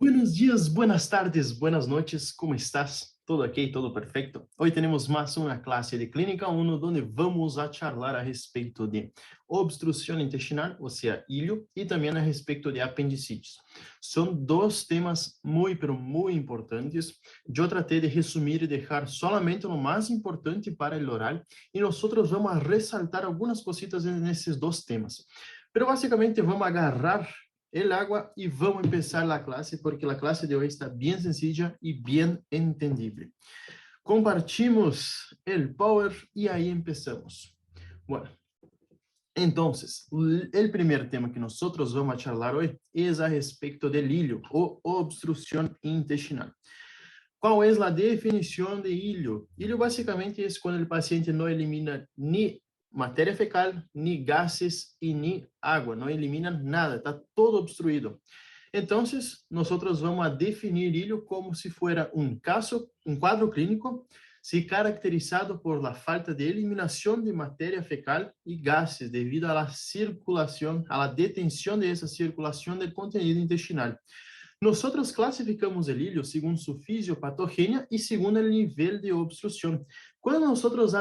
Buenos días, buenas tardes, buenas noches, ¿cómo estás? Todo ok, todo perfecto. Hoy tenemos más una clase de Clínica 1 donde vamos a charlar a respeito de obstrucción intestinal, o sea, ilho, y también a respeito de apendicitis. Son dos temas muy, pero muy importantes. Yo traté de resumir y dejar solamente lo más importante para el oral y nosotros vamos a resaltar algunas cositas en esos dos temas. Pero básicamente vamos a agarrar el agua y vamos a empezar la clase porque la clase de hoy está bien sencilla y bien entendible. Compartimos el power y ahí empezamos. Bueno, entonces, el primer tema que nosotros vamos a charlar hoy es a respecto del ilho o obstrucción intestinal. Qual é a definição de ilho? Ilho basicamente é quando o paciente não elimina nem matéria fecal, nem gases e nem água, não elimina nada, está todo obstruído. Então, nós vamos a definir ilho como se fuera um quadro clínico, se caracterizado por la falta de eliminação de matéria fecal e gases devido à circulação, à detenção de essa circulação do contenido intestinal. Nosotros clasificamos el ilho según su fisiopatogenia y según el nivel de obstrucción. Cuando nosotros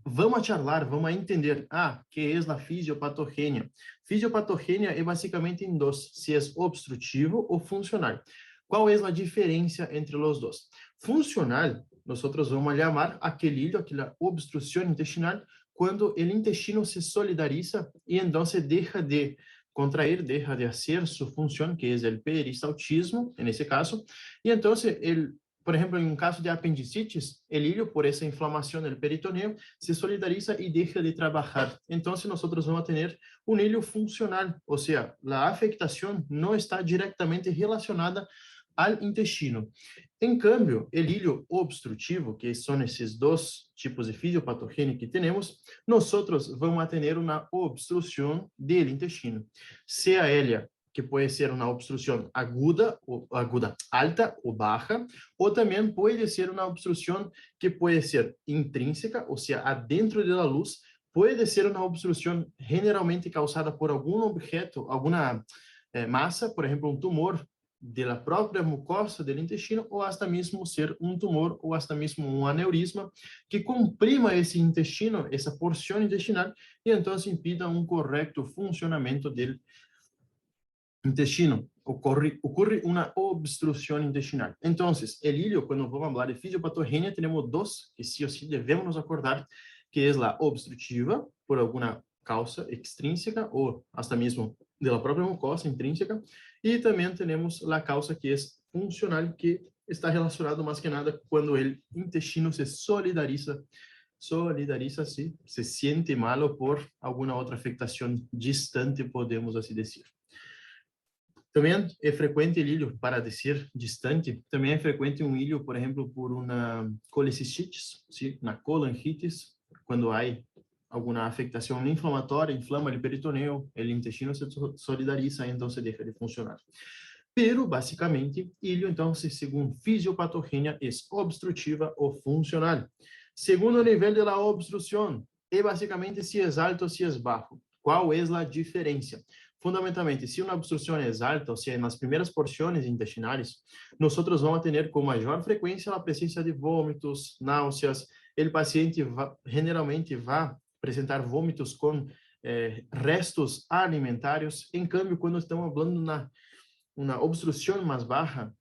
vamos a charlar, vamos a entender, ¿qué es la fisiopatogenia? Fisiopatogenia es básicamente en dos, si es obstrutivo o funcional. ¿Cuál es la diferencia entre los dos? Funcional, nosotros vamos a llamar aquel ilho, aquella obstrucción intestinal, cuando el intestino se solidariza y entonces deja de contrair, deja de hacer su función, que es el peristaltismo, en ese caso, y entonces por ejemplo, en un caso de apendicitis, el ilho, por esa inflamación del peritoneo, se solidariza y deja de trabajar. Entonces, nosotros vamos a tener un ilho funcional, o sea, la afectación no está directamente relacionada al intestino. Em cambio, el ilho obstrutivo, que são esses dois tipos de fisiopatogenia que temos, nós vamos a ter uma obstrução do intestino. Seja ela que pode ser uma obstrução aguda, alta ou baixa, ou também pode ser uma obstrução que pode ser intrínseca, ou seja, adentro da luz, pode ser uma obstrução generalmente causada por algum objeto, alguma massa, por exemplo, um tumor de la própria mucosa do intestino, ou hasta mesmo ser um tumor, ou hasta mesmo um aneurisma que comprima esse intestino, essa porção intestinal, e então impida um correto funcionamento do intestino. Ocorre uma obstrução intestinal. Então, o ilho, quando vamos falar de fisiopatogenia, temos dois que sí o sí devemos nos acordar, que é a obstrutiva, por alguma causa extrínseca, ou hasta mesmo de la própria mucosa intrínseca, e também temos a causa que é funcional, que está relacionado mais que nada quando o intestino se solidariza, se siente malo por alguma outra afectação distante, podemos assim dizer. Também é frequente o ilho, para dizer distante, também é frequente um ilho, por exemplo, por uma colecistite, ¿sí? Uma colangitis, quando há alguma afectação inflamatória, inflama o peritoneo, o intestino se solidariza, então se deixa de funcionar. Pero, basicamente, ilho, então, segundo fisiopatogenia, é obstrutiva ou funcional. Segundo o nível da obstrução, é basicamente se é alto ou se é baixo. Qual é a diferença? Fundamentalmente, se uma obstrução é alta, ou seja, nas primeiras porções intestinais, nós vamos ter com maior frequência a presença de vômitos, náuseas. O paciente generalmente vai apresentar vômitos com restos alimentares. Em câmbio, quando estamos falando na uma obstrução mais baixa,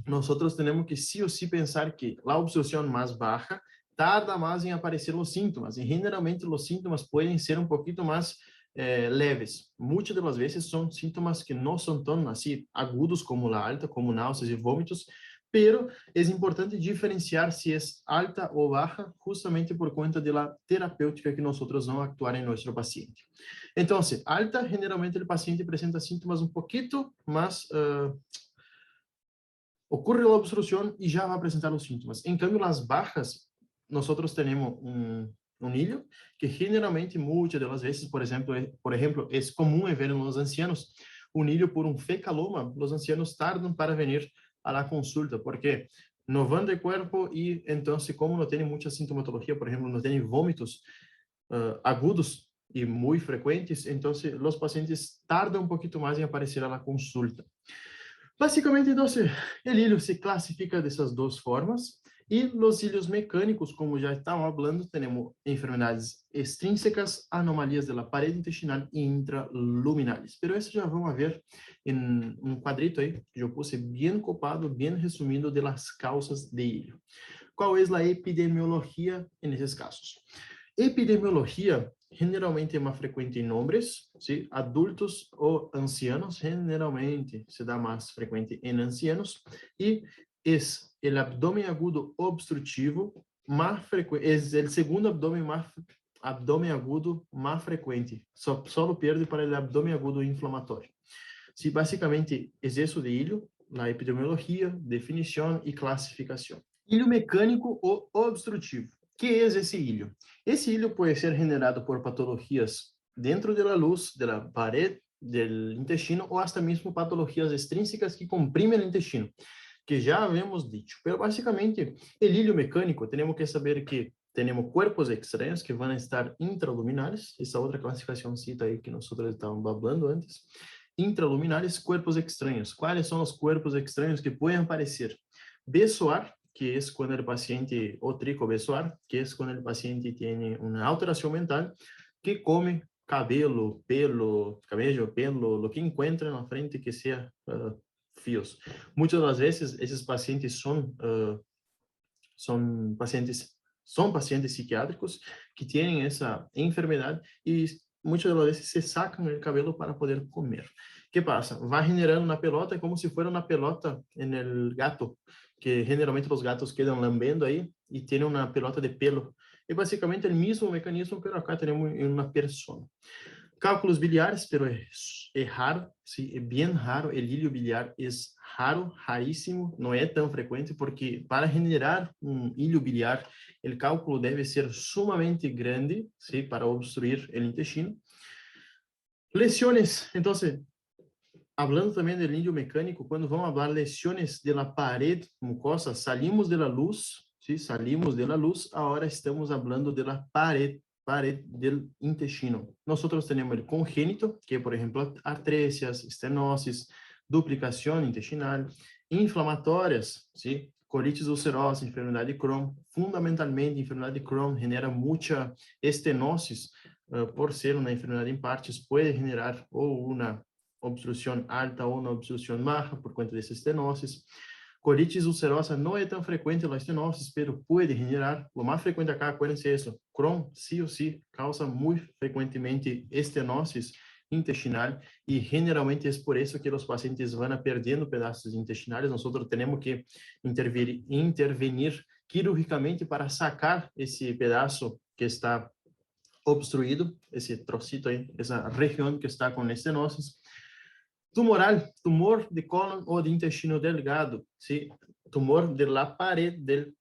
nós temos que sí ou sí pensar que a obstrução mais baixa tarda mais em aparecer os sintomas, e generalmente os sintomas podem ser um pouquinho mais leves. Muitas das vezes são sintomas que não são tão assim agudos como a alta, como náuseas e vômitos, pero é importante diferenciar se é alta ou baixa, justamente por conta da terapêutica que nós vamos actuar em nosso paciente. Então, alta, generalmente o paciente apresenta sintomas um pouquinho mais ocorre a obstrução e já vai apresentar os sintomas. Em cambio, as bajas, nós temos um ilho que generalmente, muitas das vezes, por exemplo, é comum ver nos ancianos um ilho por um fecaloma. Os ancianos tardam para vir a la consulta, porque não vão de corpo e, então, como não tem muita sintomatologia, por exemplo, não tem vômitos agudos e muito frequentes, então, os pacientes tardam um pouquinho mais em aparecer a la consulta. Básicamente, entonces, el hilo se clasifica de esas dos formas y los hilos mecánicos, como ya estamos hablando, tenemos enfermedades extrínsecas, anomalías de la pared intestinal e intraluminales. Pero eso ya vamos a ver en un cuadrito ahí que yo puse bien copado, bien resumido de las causas de hilo. ¿Cuál es la epidemiología en esos casos? Epidemiología generalmente é mais frequente em homens, ¿sí? Adultos ou ancianos, generalmente se dá mais frequente em ancianos, e é o abdômen agudo obstrutivo mais frequente, é o segundo abdômen agudo mais frequente, só perde para o abdômen agudo inflamatório. Sí, basicamente é isso de hilo, a epidemiologia, definição e classificação. Hilo mecânico ou obstrutivo. Que é esse hilo? Esse hilo pode ser generado por patologias dentro da luz, da parede do intestino, ou até mesmo patologias extrínsecas que comprimem o intestino, que já havemos dicho. Pero basicamente, o hilo mecânico, temos que saber que temos corpos extraños que vão estar intraluminares, essa outra classificaçãocita aí que nós estávamos falando antes. Intraluminares, cuerpos extraños. ¿Cuáles son los cuerpos extraños que pueden aparecer? Besoar, que es cuando el paciente, o tricobesoar, que es cuando el paciente tiene una alteración mental, que come cabelo, pelo, cabello, pelo, lo que encuentra en la frente que sea fios. Muchas de las veces esos pacientes son pacientes psiquiátricos que tienen esa enfermedad y muitas das vezes se sacam o cabelo para poder comer. O que passa? Vai generando na pelota, é como se fosse uma pelota no gato, que geralmente os gatos quedam lambendo aí e têm uma pelota de pelo. É basicamente o mesmo mecanismo, pero acá temos uma persona. Cálculos biliares, pero é raro, sí, é bem raro. O hilo biliar é raro, raríssimo, não é tão frequente, porque para generar hilo biliar, o cálculo deve ser sumamente grande, sí, para obstruir o intestino. Lesiones, então, hablando também do hilo mecânico, quando vamos falar lesiones de la pared mucosa, salimos de la luz, sí, salimos de la luz, agora estamos falando de la pared del intestino. Nosotros tenemos el congénito, que por ejemplo, artresias, estenosis, duplicación intestinal, inflamatorias, ¿sí? Colitis ulcerosa, enfermedad de Crohn. Fundamentalmente, enfermedad de Crohn genera mucha estenosis, por ser una enfermedad en partes, puede generar o una obstrucción alta o una obstrucción baja por cuenta de esa estenosis. Colitis ulcerosa não é tão frequente a estenosis, pero pode generar, o mais frequente acá, acuérdense isso, Crohn, sí o sí, causa muito frequentemente estenosis intestinal e generalmente é por isso que os pacientes vão perdendo pedaços intestinais. Nós temos que intervenir quirúrgicamente para sacar esse pedaço que está obstruído, esse trocito aí, essa região que está com estenosis. Tumoral, tumor de cólon ou de intestino delgado, ¿sí? Tumor de la pared del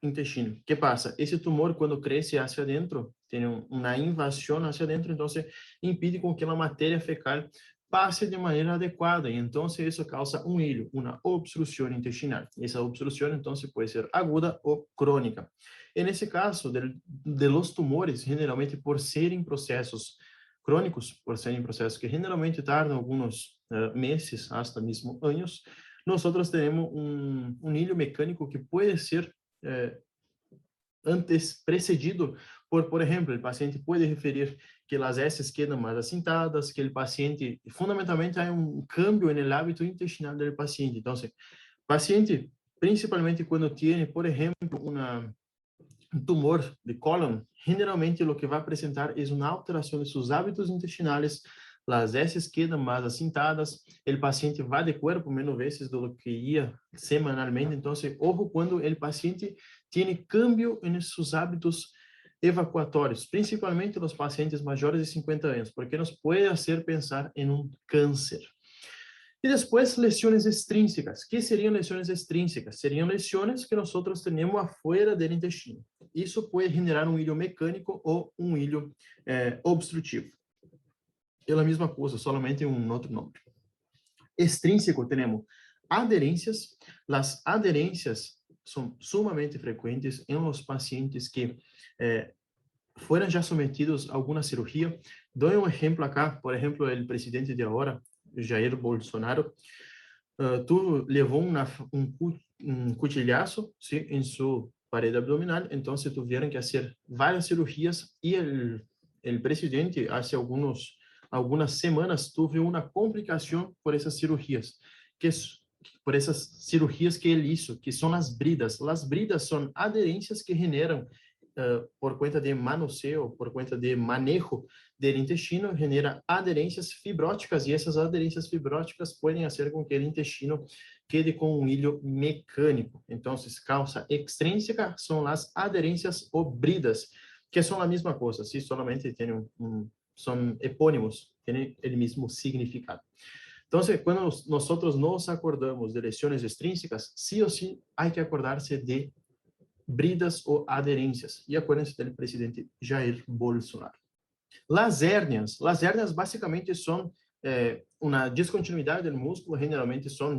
intestino. ¿Qué pasa? Ese tumor, cuando crece hacia adentro, tiene una invasión hacia adentro, entonces impide con que la materia fecal pase de manera adecuada y entonces eso causa un hilo, una obstrucción intestinal. Esa obstrucción entonces puede ser aguda o crónica. En ese caso, de los tumores, generalmente por serem processos crônicos, por serem processos que generalmente tardam alguns meses, hasta mesmo anos, nós temos hilo mecânico que pode ser antes precedido por exemplo, o paciente pode referir que as heces quedam mais assentadas, que o paciente, fundamentalmente, há cambio no hábito intestinal do paciente. Então, o paciente, principalmente quando tem, por exemplo, um tumor de cólon, generalmente o que vai apresentar é uma alteração de seus hábitos intestinais, as heces quedam mais assentadas, o paciente vai de corpo menos vezes do que ia semanalmente. Então, ojo quando o paciente tem cambio em seus hábitos evacuatórios, principalmente os pacientes maiores de 50 anos, porque nos pode fazer pensar em câncer. E depois, lesões extrínsecas. Que seriam lesões extrínsecas? Seriam lesões que nós temos afuera do intestino. Isso pode generar hilo mecânico ou hilo obstrutivo. É a mesma coisa, solamente outro nome. Extrínseco, temos aderências. As aderências são sumamente frequentes em los pacientes que foram já sometidos a alguma cirurgia. Dou exemplo acá, por exemplo, o presidente de agora, Jair Bolsonaro, tú levó un cuchillazo, ¿sí? En su pared abdominal, entonces tuvieron que hacer varias cirugías y el presidente hace algunas semanas tuvo una complicación por esas cirugías, que es por esas cirugías que él hizo, que son las bridas. Las bridas son adherencias que generan por cuenta de manoseo, por cuenta de manejo del intestino, genera adherências fibróticas e essas adherências fibróticas podem fazer com que o intestino quede com um ilho mecânico. Então, causa extrínseca são as aderências obridas, que são a mesma coisa, se solamente têm são epônimos, têm o mesmo significado. Então, quando nós nos acordamos de lesões extrínsecas, sí ou sí há que acordar-se de bridas ou aderências. E acuérdense do presidente Jair Bolsonaro. Las hernias básicamente son una discontinuidad del músculo, generalmente son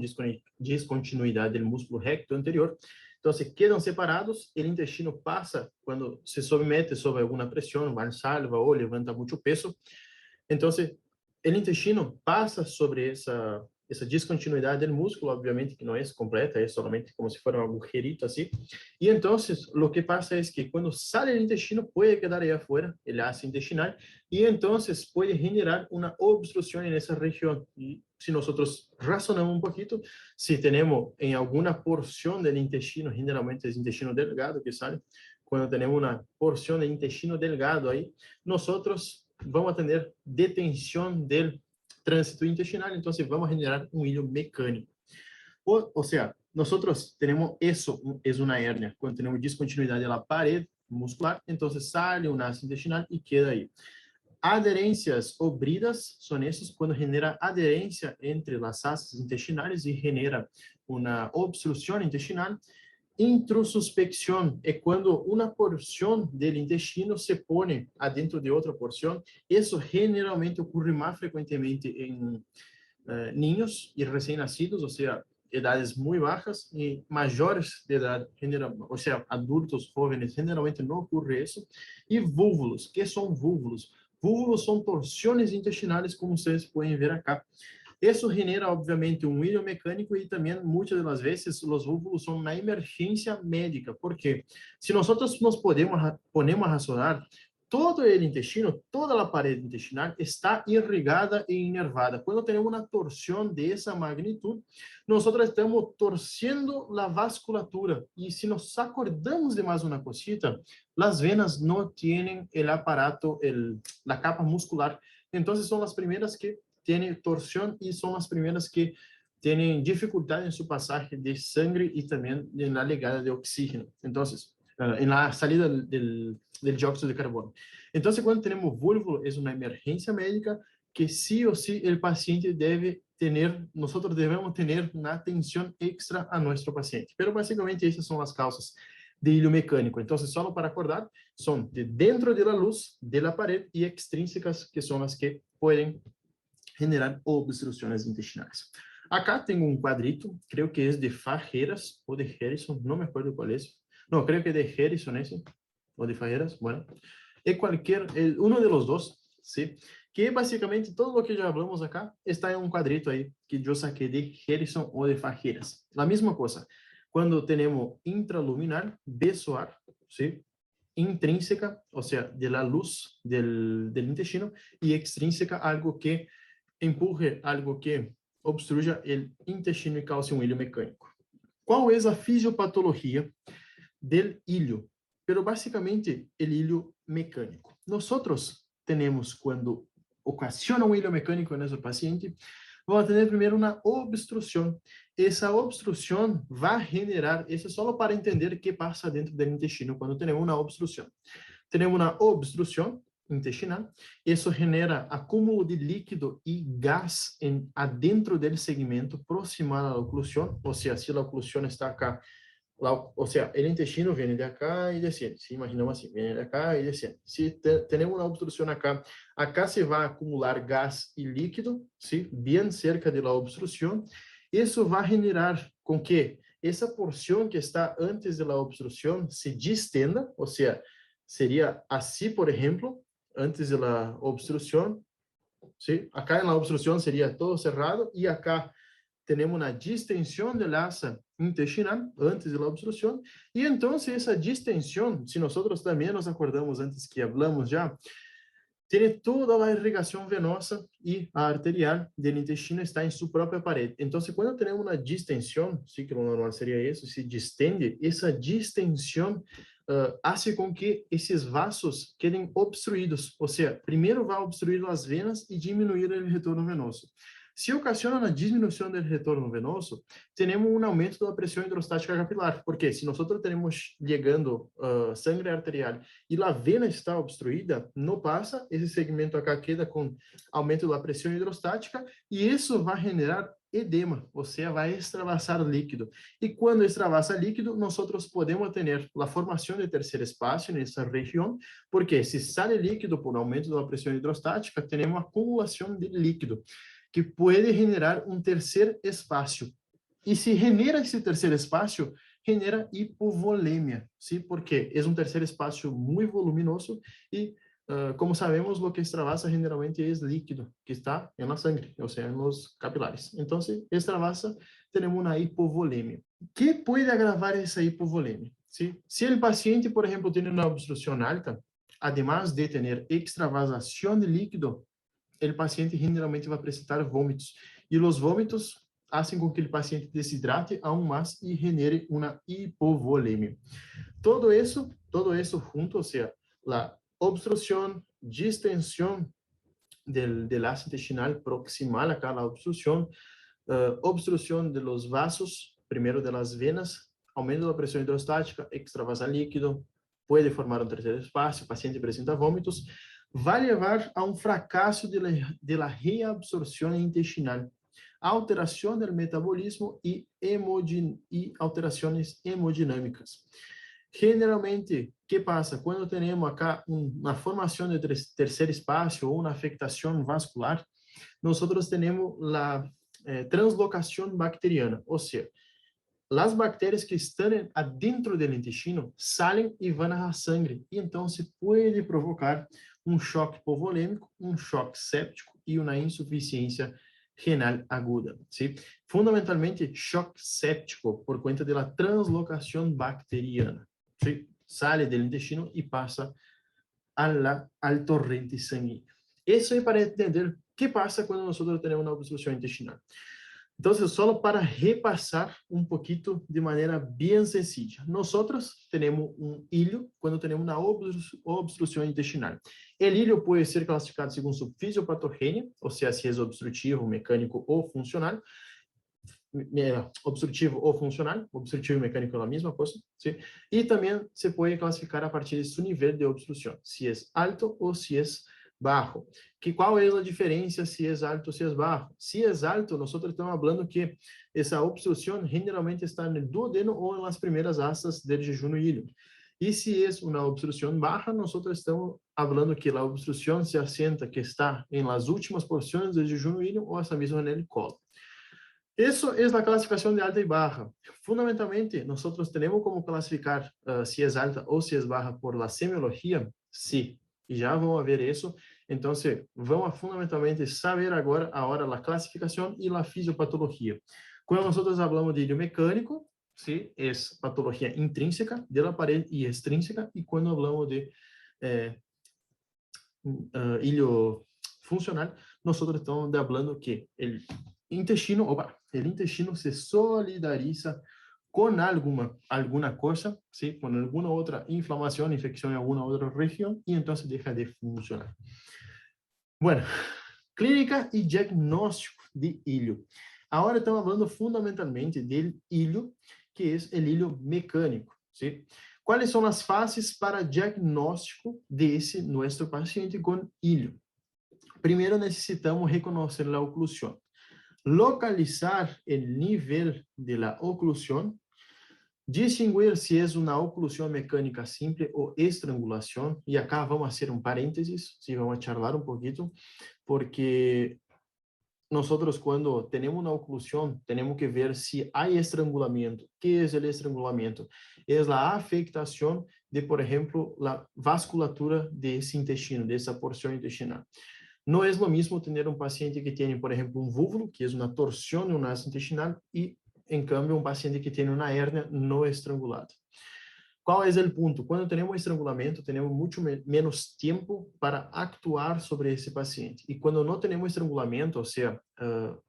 discontinuidad del músculo recto anterior. Entonces, quedan separados, el intestino pasa cuando se somete sobre alguna presión, valsalva o levanta mucho peso. Entonces, el intestino pasa sobre esa discontinuidad del músculo, obviamente que no es completa, es solamente como si fuera un agujerito así. Y entonces lo que pasa es que cuando sale el intestino puede quedar ahí afuera, el ácido intestinal, y entonces puede generar una obstrucción en esa región. Y si nosotros razonamos un poquito, si tenemos en alguna porción del intestino, generalmente es intestino delgado que sale, cuando tenemos una porción de intestino delgado ahí, nosotros vamos a tener detención del tránsito intestinal, entonces vamos a generar un hilo mecánico. O sea, nosotros tenemos eso, es una hernia, cuando tenemos discontinuidad de la pared muscular, entonces sale un ácido intestinal y queda ahí. Adherências obridas são essas quando genera adherência entre as asas intestinais e genera uma obstrução intestinal. Introsuspección es cuando una porción del intestino se pone adentro de otra porción. Eso generalmente ocurre más frecuentemente en niños y recién nacidos, o sea, edades muy bajas y mayores de edad, o sea, adultos jóvenes, generalmente no ocurre eso. Y vúvulos, ¿qué son vúvulos? Vúvulos son torsiones intestinales, como ustedes pueden ver acá. Isso genera, obviamente, um hilo mecânico e também, muitas das vezes, os vúvulos são na emergência médica. Porque se nós nos ponemos a razonar, todo o intestino, toda a parede intestinal está irrigada e inervada. Quando temos uma torção dessa magnitude, nós estamos torcendo a vasculatura. E se nos acordamos de mais uma cosita, as venas não têm o aparato, a capa muscular. Então, são as primeiras que tienen torsión y son las primeras que tienen dificultad en su pasaje de sangre y también en la llegada de oxígeno. Entonces, en la salida del dióxido de carbono. Entonces, cuando tenemos vúvulo, es una emergencia médica que sí o sí el paciente debe tener, nosotros debemos tener una atención extra a nuestro paciente. Pero básicamente esas son las causas de hilo mecânico. Entonces, solo para acordar, son de dentro de la luz, de la pared y extrínsecas, que son las que pueden generar obstruções intestinais. Acá tenho um quadrito, creio que é de Fajeras ou de Harrison, não me acuerdo qual é. Não, creio que é de Harrison esse, ou de Fajeras, bueno. É um de los dos, ¿sí? Que basicamente todo o que já falamos acá está em um quadrito aí que eu saquei de Harrison ou de Fajeras. A mesma coisa, quando temos intraluminar, besoar, ¿sí? Intrínseca, ou seja, de la luz del intestino, e extrínseca, algo que empurre, algo que obstruya el intestino y cause un hilo mecánico. ¿Cuál es la fisiopatología del hilo? Pero básicamente el hilo mecánico. Nosotros tenemos, cuando ocasiona un hilo mecánico en nuestro paciente, vamos a tener primero una obstrucción. Esa obstrucción va a generar, eso es solo para entender qué pasa dentro del intestino cuando tenemos una obstrucción. Tenemos una obstrucción intestinal, isso genera acúmulo de líquido e gás adentro do segmento proximal à oclusão, ou seja, se a oclusão está acá, ou seja, o intestino vem de acá e descende, se imaginamos assim, vem de acá e descende. Se temos uma obstrução acá, acá se vai acumular gás e líquido, ¿sí? Bem cerca da obstrução, isso vai generar com que essa porção que está antes da obstrução se distenda, ou seja, seria assim, por exemplo, antes de la obstrucción, ¿sí? Acá en la obstrucción sería todo cerrado y acá tenemos una distensión del asa intestinal antes de la obstrucción, y entonces esa distensión, si nosotros también nos acordamos antes que hablamos ya, tiene toda la irrigación venosa y arterial del intestino está en su propia pared. Entonces, cuando tenemos una distensión, sí que lo normal sería eso, se distende, esa distensión hace con que esses vasos quedem obstruídos, ou seja, primeiro vai obstruir as venas e diminuir o retorno venoso. Se ocasiona na diminuição do retorno venoso, temos um aumento da pressão hidrostática capilar, porque se nós temos chegando sangue arterial e a vena está obstruída, não passa, esse segmento acá queda com aumento da pressão hidrostática e isso vai generar edema, ou seja, vai extravasar líquido. E quando extravasa líquido, nós podemos ter a formação de terceiro espaço nessa região, porque se sai líquido por aumento da pressão hidrostática, temos acumulação de líquido, que pode generar um terceiro espaço. E se genera esse terceiro espaço, genera hipovolemia, ¿sí? Porque é um terceiro espaço muito voluminoso e, como sabemos, o que extravasa generalmente é líquido que está na sangre, ou seja, nos capilares. Então, extravasa, temos uma hipovolemia. Que pode agravar essa hipovolemia? ¿Sí? Se o paciente, por exemplo, tem uma obstrução alta, además de ter extravasação de líquido, o paciente generalmente vai apresentar vômitos. E os vômitos fazem com que o paciente desidrate aún mais e genere uma hipovolemia. Todo isso junto, ou seja, a obstrucción, distensión del asa intestinal proximal a cada obstrucción, obstrucción de los vasos, primero de las venas, aumento de la presión hidrostática, extravasa líquido, puede formar un tercer espacio, paciente presenta vómitos, va a llevar a un fracaso de la reabsorción intestinal, alteración del metabolismo y alteraciones hemodinámicas. Generalmente, o que passa? Quando temos acá uma formação de terceiro espaço ou uma afectação vascular, nós temos a translocação bacteriana, ou seja, as bactérias que estão adentro do intestino saem e vão à sangue, e então se pode provocar um choque hipovolêmico, um choque séptico e uma insuficiência renal aguda, ¿sí? Fundamentalmente, choque séptico por conta da translocação bacteriana. ¿Sí? Sale del intestino y pasa al torrente sanguíneo. Eso es para entender qué pasa cuando nosotros tenemos una obstrucción intestinal. Entonces, solo para repasar un poquito de manera bien sencilla. Nosotros tenemos un hilo cuando tenemos una obstrucción intestinal. El hilo puede ser clasificado según su fisiopatogenia, o sea, si es obstrutivo, mecânico o funcional. Obstrutivo ou funcional, obstrutivo e mecânico é a mesma coisa, ¿sí? E também se pode classificar a partir de seu nível de obstrução, se é alto ou se é baixo. Qual é a diferença se é alto ou se é baixo? Se é alto, nós estamos falando que essa obstrução generalmente está no duodeno ou nas primeiras asas do jejum híleo. E se é uma obstrução baixa, nós estamos falando que a obstrução se assenta que está em las últimas porções do jejum híleo ou essa mesma no colo. Isso é a classificação de alta e baixa. Fundamentalmente, nós temos como classificar se é alta ou se é baixa por la semiologia, sim, e já vamos ver isso. Então, vamos fundamentalmente saber agora a classificação e a fisiopatologia. Quando nós falamos de hilo mecânico, sim, é patologia intrínseca da parede e extrínseca, e quando falamos de hilo funcional, nós estamos falando que o intestino se solidariza con alguna cosa, ¿sí? Con alguna otra inflamación, infección en alguna otra región, y entonces deja de funcionar. Bueno, clínica y diagnóstico de hilo. Ahora estamos hablando fundamentalmente del hilo, que es el hilo mecânico, ¿sí? ¿Cuáles son las fases para diagnóstico de ese nuestro paciente con hilo? Primero necesitamos reconocer la oclusión. Localizar o nível da oclusão, distinguir se é uma oclusão mecânica simples ou estrangulação, e acá vamos fazer um parênteses, se vamos charlar um pouquinho, porque nós quando temos uma oclusão, temos que ver se há estrangulamento. O que é o estrangulamento? É a afectação de, por exemplo, a vasculatura desse intestino, dessa porção intestinal. No es lo mismo tener un paciente que tiene, por ejemplo, un vúvulo, que es una torsión de un asa intestinal, y en cambio un paciente que tiene una hernia no estrangulada. ¿Cuál es el punto? Cuando tenemos estrangulamento, tenemos mucho menos tiempo para actuar sobre ese paciente. Y cuando no tenemos estrangulamento, o sea,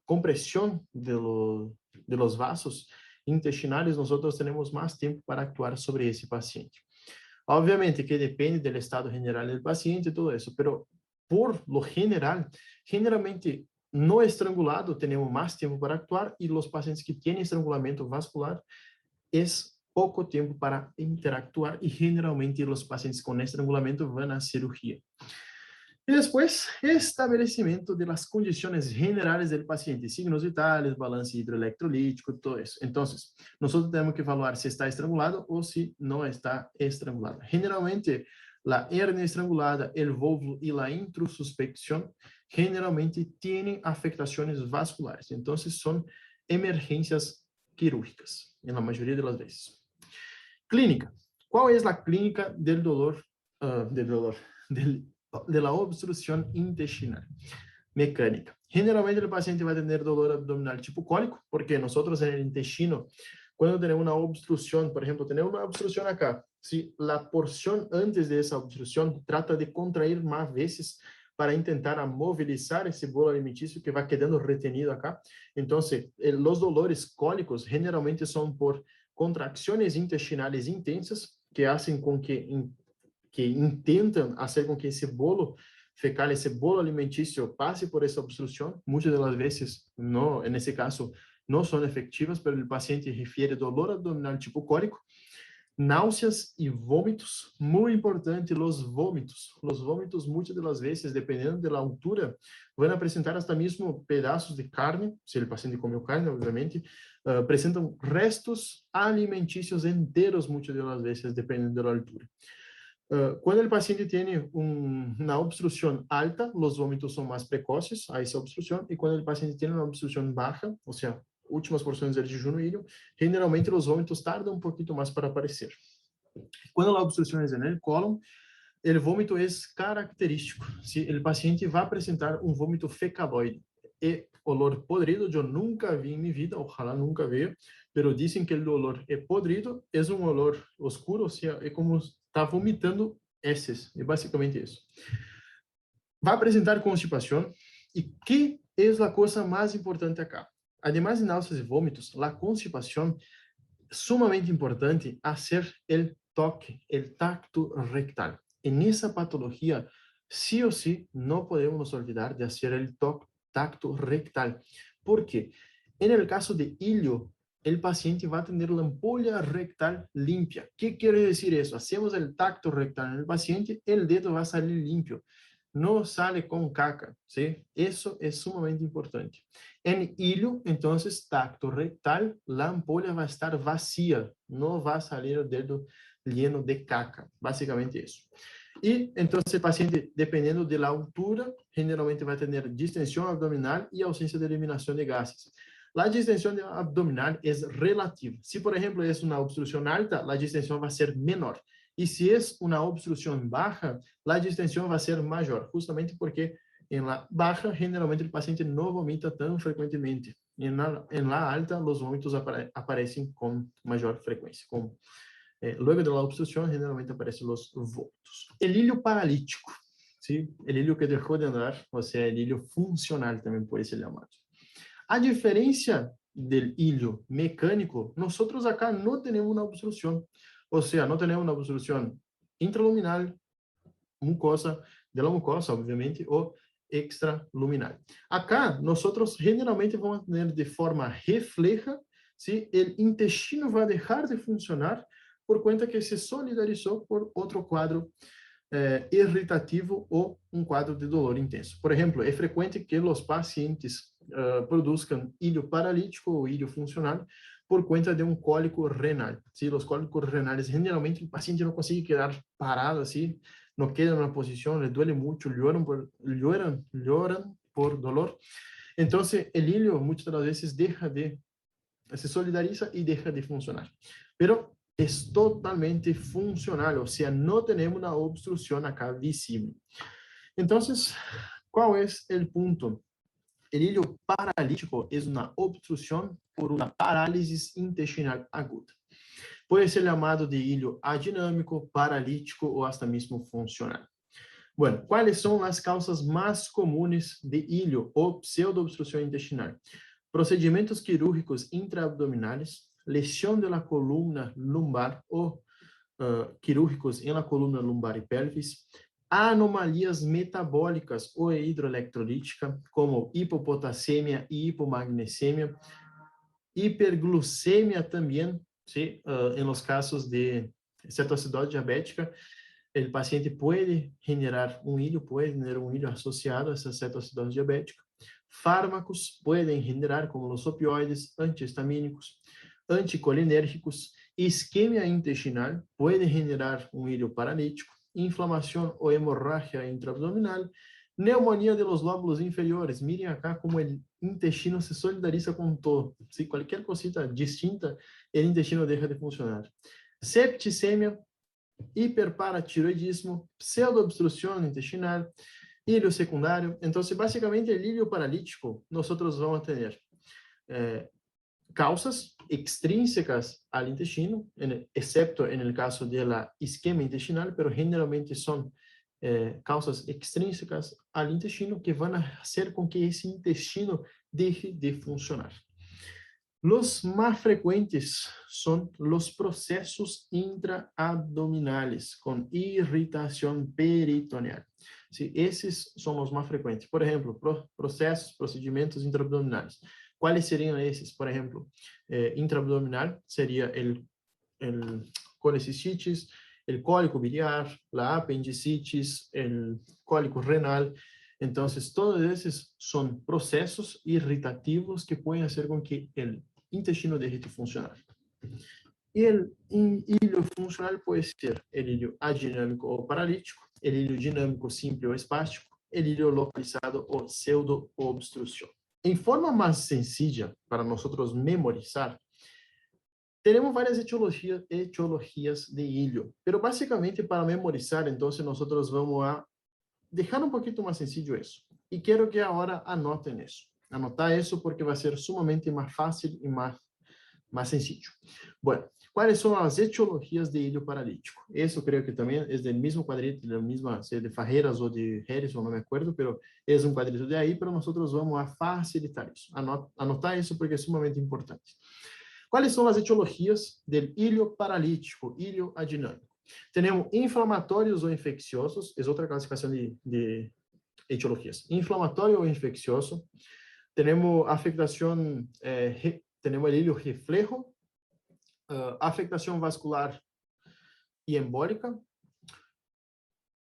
compresión de los vasos intestinales, nosotros tenemos más tiempo para actuar sobre ese paciente. Obviamente que depende del estado general del paciente y todo eso, pero por lo general, generalmente no estrangulado tenemos más tiempo para actuar y los pacientes que tienen estrangulamento vascular es poco tiempo para interactuar y generalmente los pacientes con estrangulamento van a cirugía. Y después, establecimiento de las condiciones generales del paciente, signos vitales, balance hidroelectrolítico, todo eso. Entonces, nosotros tenemos que evaluar si está estrangulado o si no está estrangulado. Generalmente, la hernia estrangulada, el vóvulo y la introsuspección generalmente tienen afectaciones vasculares. Entonces, son emergencias quirúrgicas, en la mayoría de las veces. Clínica. ¿Cuál es la clínica del dolor, de la obstrucción intestinal? Mecánica. Generalmente el paciente va a tener dolor abdominal tipo cólico, porque nosotros en el intestino, cuando tenemos una obstrucción, por ejemplo, tenemos una obstrucción acá, si la porción antes de esa obstrucción trata de contraer más veces para intentar movilizar ese bolo alimenticio que va quedando retenido acá, entonces los dolores cólicos generalmente son por contracciones intestinales intensas que hacen con que intentan hacer con que ese bolo fecal, ese bolo alimenticio pase por esa obstrucción. Muchas de las veces, no, en ese caso, no son efectivas, pero el paciente refiere dolor abdominal tipo cólico, náuseas y vómitos. Muy importante, los vómitos. Los vómitos muchas de las veces, dependiendo de la altura, van a presentar hasta mismo pedazos de carne, si el paciente comió carne, obviamente, presentan restos alimenticios enteros muchas de las veces, dependiendo de la altura. Cuando el paciente tiene una obstrucción alta, los vómitos son más precoces a esa obstrucción, y cuando el paciente tiene una obstrucción baja, o sea, últimas porciones del jejum hídrico, generalmente los vómitos tardan un poquito más para aparecer. Cuando la obstrucción es en el colon, el vómito es característico. Si el paciente va a presentar un vómito fecaloide e olor podrido, yo nunca vi en mi vida, ojalá nunca vea, pero dicen que el olor é podrido, es un olor oscuro, o sea, es como está vomitando heces, es básicamente eso. Va a presentar constipación, y ¿qué es la cosa más importante acá? Además de náuseas y vómitos, la constipación, sumamente importante hacer el toque, el tacto rectal. En esa patología, sí o sí, no podemos nos olvidar de hacer el tacto rectal. ¿Por qué? En el caso de ilio, el paciente va a tener la ampolla rectal limpia. ¿Qué quiere decir eso? Hacemos el tacto rectal en el paciente, el dedo va a salir limpio. No sale con caca, ¿sí? Eso es sumamente importante. En ilio, entonces, tacto rectal, la ampolla va a estar vacía, no va a salir el dedo lleno de caca, básicamente eso. Y entonces el paciente, dependiendo de la altura, generalmente va a tener distensión abdominal y ausencia de eliminación de gases. La distensión abdominal es relativa. Si, por ejemplo, es una obstrucción alta, la distensión va a ser menor. Y si es una obstrucción baja, la distensión va a ser mayor, justamente porque en la baja, generalmente el paciente no vomita tan frecuentemente. En la alta, los vómitos aparecen con mayor frecuencia. Luego de la obstrucción, generalmente aparecen los vómitos. El hilio paralítico, ¿sí? El hilio que dejó de andar, o sea, el hilio funcional también puede ser llamado. A diferencia del hilio mecánico, nosotros acá no tenemos una obstrucción. O sea, no tenemos una obstrucción intraluminal, mucosa, de la mucosa, obviamente, o extraluminal. Acá, nosotros generalmente vamos a tener de forma refleja, ¿sí? El intestino va a dejar de funcionar por cuenta que se solidarizó por otro cuadro irritativo ou um quadro de dolor intenso. Por exemplo, é frequente que os pacientes produzam ilho paralítico ou ilho funcional por conta de um cólico renal. ¿Sí? Os cólicos renales, generalmente, o paciente não consegue quedar parado assim, não queda numa posição, le duele muito, lloran por dolor. Então, o ilho, muitas das vezes, se solidariza e deixa de funcionar. Pero es totalmente funcional, o sea, no tenemos una obstrucción acá visible. Entonces, ¿Cuál es el punto? El hilo paralítico es una obstrucción por una parálisis intestinal aguda. Puede ser llamado de hilo adinámico, paralítico o hasta mismo funcional. Bueno, ¿cuáles son las causas más comunes de hilo o pseudoobstrucción intestinal? Procedimentos quirúrgicos intraabdominales, lesión de la columna lumbar o quirúrgicos en la columna lumbar y pelvis, anomalías metabólicas o hidroelectrolítica, como hipopotasemia y hipomagnesemia, hiperglucemia también, ¿sí? En los casos de cetoacidosis diabética, el paciente puede generar un hilo asociado a esa cetoacidosis diabética. Fármacos pueden generar, como los opioides, antihistamínicos, anticolinérgicos. Isquemia intestinal puede generar un hilo paralítico. Inflamación o hemorragia intraabdominal. Neumonía de los lóbulos inferiores. Miren acá como el intestino se solidariza con todo. Si cualquier cosita distinta, el intestino deja de funcionar. Septicemia, hiperparatiroidismo, pseudoobstrucción intestinal, hilo secundario. Entonces, básicamente, el hilo paralítico, nosotros vamos a tener causas extrínsecas al intestino, excepto en el caso de la isquemia intestinal, pero generalmente son causas extrínsecas al intestino que van a hacer con que ese intestino deje de funcionar. Los más frecuentes son los procesos intraabdominales con irritación peritoneal. Sí, esos son los más frecuentes. Por ejemplo, procedimientos intraabdominales. ¿Cuáles serían esos? Por ejemplo, intraabdominal sería el colecicitis, el cólico biliar, la apendicitis, el cólico renal. Entonces, todos esos son procesos irritativos que pueden hacer con que el intestino deje de funcionar. Y el hilo funcional puede ser el hilo adinámico o paralítico, el hilo dinámico simple o espástico, el hilo localizado o pseudo-obstrucción. En forma más sencilla para nosotros memorizar, tenemos varias etiologías de hilo, pero básicamente para memorizar, entonces nosotros vamos a dejar un poquito más sencillo eso. Y quiero que ahora anoten eso. Anotar eso porque va a ser sumamente más fácil y más sencillo. Bueno, ¿cuáles son las etiologías de hilo paralítico? Eso creo que también es del mismo cuadrito, de la misma, sea de Fajeras o de Harrison, no me acuerdo, pero es un cuadrito de ahí, pero nosotros vamos a facilitar eso. Anotar eso porque es sumamente importante. ¿Cuáles son las etiologías del hilo paralítico, hilo adinámico? Tenemos inflamatorios o infecciosos, es otra clasificación de etiologías. Inflamatorio o infeccioso. Tenemos afectación, tenemos el hilo reflejo, afectación vascular y embólica,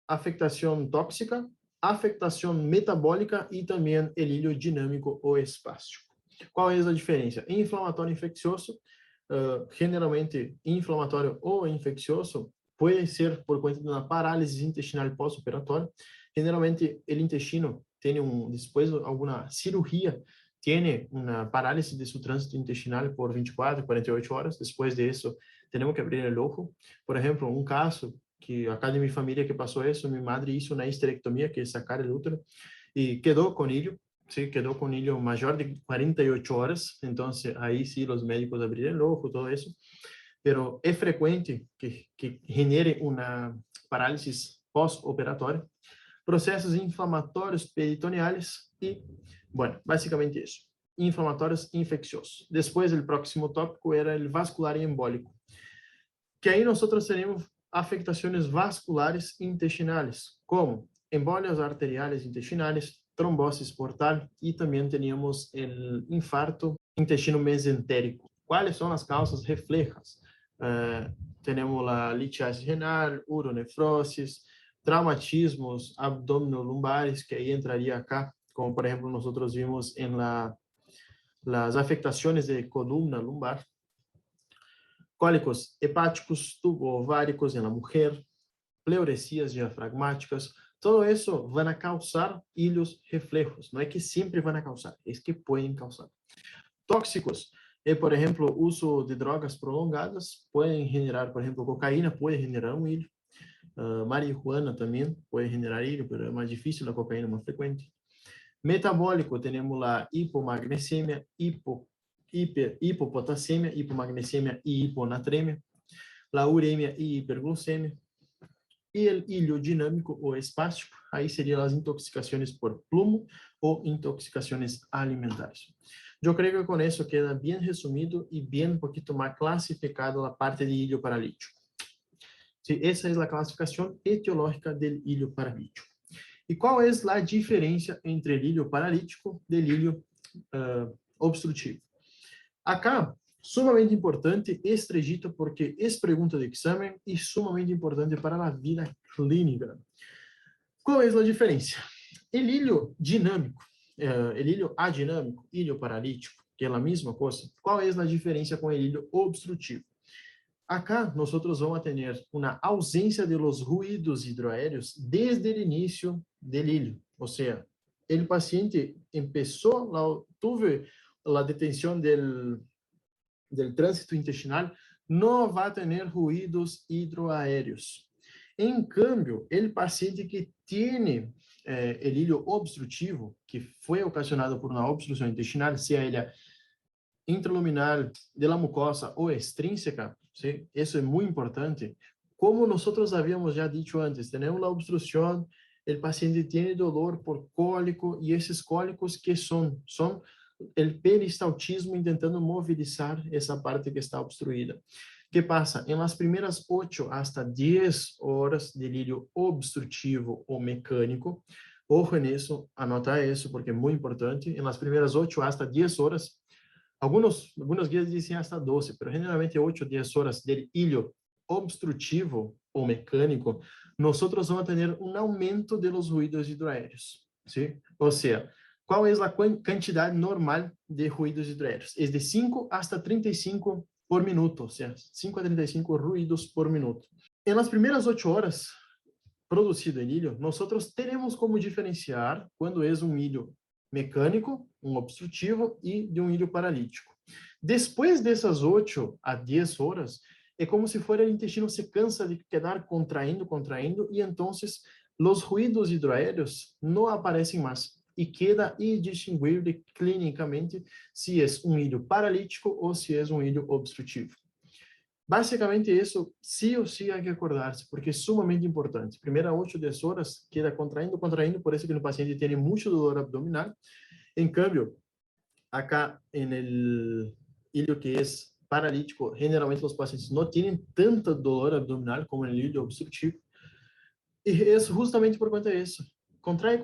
afectación tóxica, afectación metabólica y también el hilo dinámico o espástico. ¿Cuál es la diferencia? Inflamatório infeccioso, generalmente inflamatório ou infeccioso, puede ser por cuenta de una parálisis intestinal postoperatoria. Generalmente el intestino tiene después de alguna cirugía, tiene una parálisis de su tránsito intestinal por 24, 48 horas. Después de eso, tenemos que abrir el ojo. Por ejemplo, un caso que acá de mi familia que pasó eso, mi madre hizo una histerectomía, que es sacar el útero, y quedó con hilo. Sí, quedó con hilo mayor de 48 horas, entonces ahí sí los médicos abrirían el ojo, todo eso, pero es frecuente que genere una parálisis postoperatoria, procesos inflamatorios peritoneales y, bueno, básicamente eso, inflamatorios infecciosos. Después el próximo tópico era el vascular y embólico, que ahí nosotros tenemos afectaciones vasculares intestinales, como embolias arteriales intestinales, trombosis portal y también teníamos el infarto intestino mesentérico. ¿Cuáles son las causas reflejas? Tenemos la litiasis renal, uronefrosis, traumatismos abdominolumbares, que ahí entraría acá, como por ejemplo nosotros vimos en las afectaciones de columna lumbar, cólicos hepáticos, tubováricos en la mujer, pleuresías diafragmáticas, todo eso van a causar hilos reflejos. No es que siempre van a causar, es que pueden causar. Tóxicos, por ejemplo, uso de drogas prolongadas pueden generar, por ejemplo, cocaína puede generar un hilo. Marihuana también puede generar hilo, pero es más difícil, la cocaína es más frecuente. Metabólico, temos la hipomagnesemia, hipopotassemia, hipomagnesemia y hiponatremia, la uremia y hiperglucemia. E o ilho dinâmico ou espástico, aí seriam as intoxicações por plumo ou intoxicações alimentares. Eu creio que com isso queda bem resumido e bem um pouquinho mais classificado a parte de ilho paralítico. Sí, essa é a classificação etiológica do ilho paralítico. E qual é a diferença entre o ilho paralítico e o ilho obstrutivo? Acá, sumamente importante, estrejito, porque é pergunta de exame e sumamente importante para a vida clínica. Qual é a diferença? O ilho dinâmico, o ilho adinâmico, ilho paralítico, que é a mesma coisa, qual é a diferença com o ilho obstrutivo? Acá, nós vamos ter uma ausência de los ruídos hidroaéreos desde o início do ilho. Ou seja, o paciente começou, teve a detenção del trânsito intestinal, não vai ter ruídos hidroaéreos. Em câmbio, o paciente que tem o ilho obstrutivo, que foi ocasionado por uma obstrução intestinal, seja ela intraluminal, de la mucosa ou extrínseca, ¿sí? Isso é muito importante. Como nós havíamos já dito antes, temos a obstrução, o paciente tem dolor por cólico, e esses cólicos que são o peristaltismo tentando movilizar essa parte que está obstruída. Que passa? Em las primeiras 8 hasta 10 horas de ilho obstrutivo ou mecânico, ojo nisso, anota isso porque é muito importante, em las primeiras 8 hasta 10 horas, alguns guias dizem hasta 12, mas generalmente 8 ou 10 horas de ilho obstrutivo ou mecânico, nós vamos ter um aumento de los ruídos hidroaéreos, ¿sí? Ou seja, qual é a quantidade normal de ruídos hidroaéreos? É de 5 hasta 35 por minuto, ou seja, 5 a 35 ruídos por minuto. Em las primeiras 8 horas produzido em ilho, nós teremos como diferenciar quando é um ilho mecânico, um obstrutivo e de um ilho paralítico. Depois dessas 8 a 10 horas, é como se o intestino se cansa de quedar contraindo, e então os ruídos hidroaéreos não aparecem mais e queda indistinguível clinicamente se é um ilho paralítico ou se é um ilho obstrutivo. Basicamente isso, sim ou sim, há que acordar-se, porque é sumamente importante. Primeiras 8 a 10 horas, queda contraindo, por isso que o paciente tem muito dolor abdominal. Em câmbio, acá en el ilho que é paralítico, generalmente os pacientes não têm tanto dolor abdominal como no ilho obstrutivo. E é justamente por conta disso. Contrai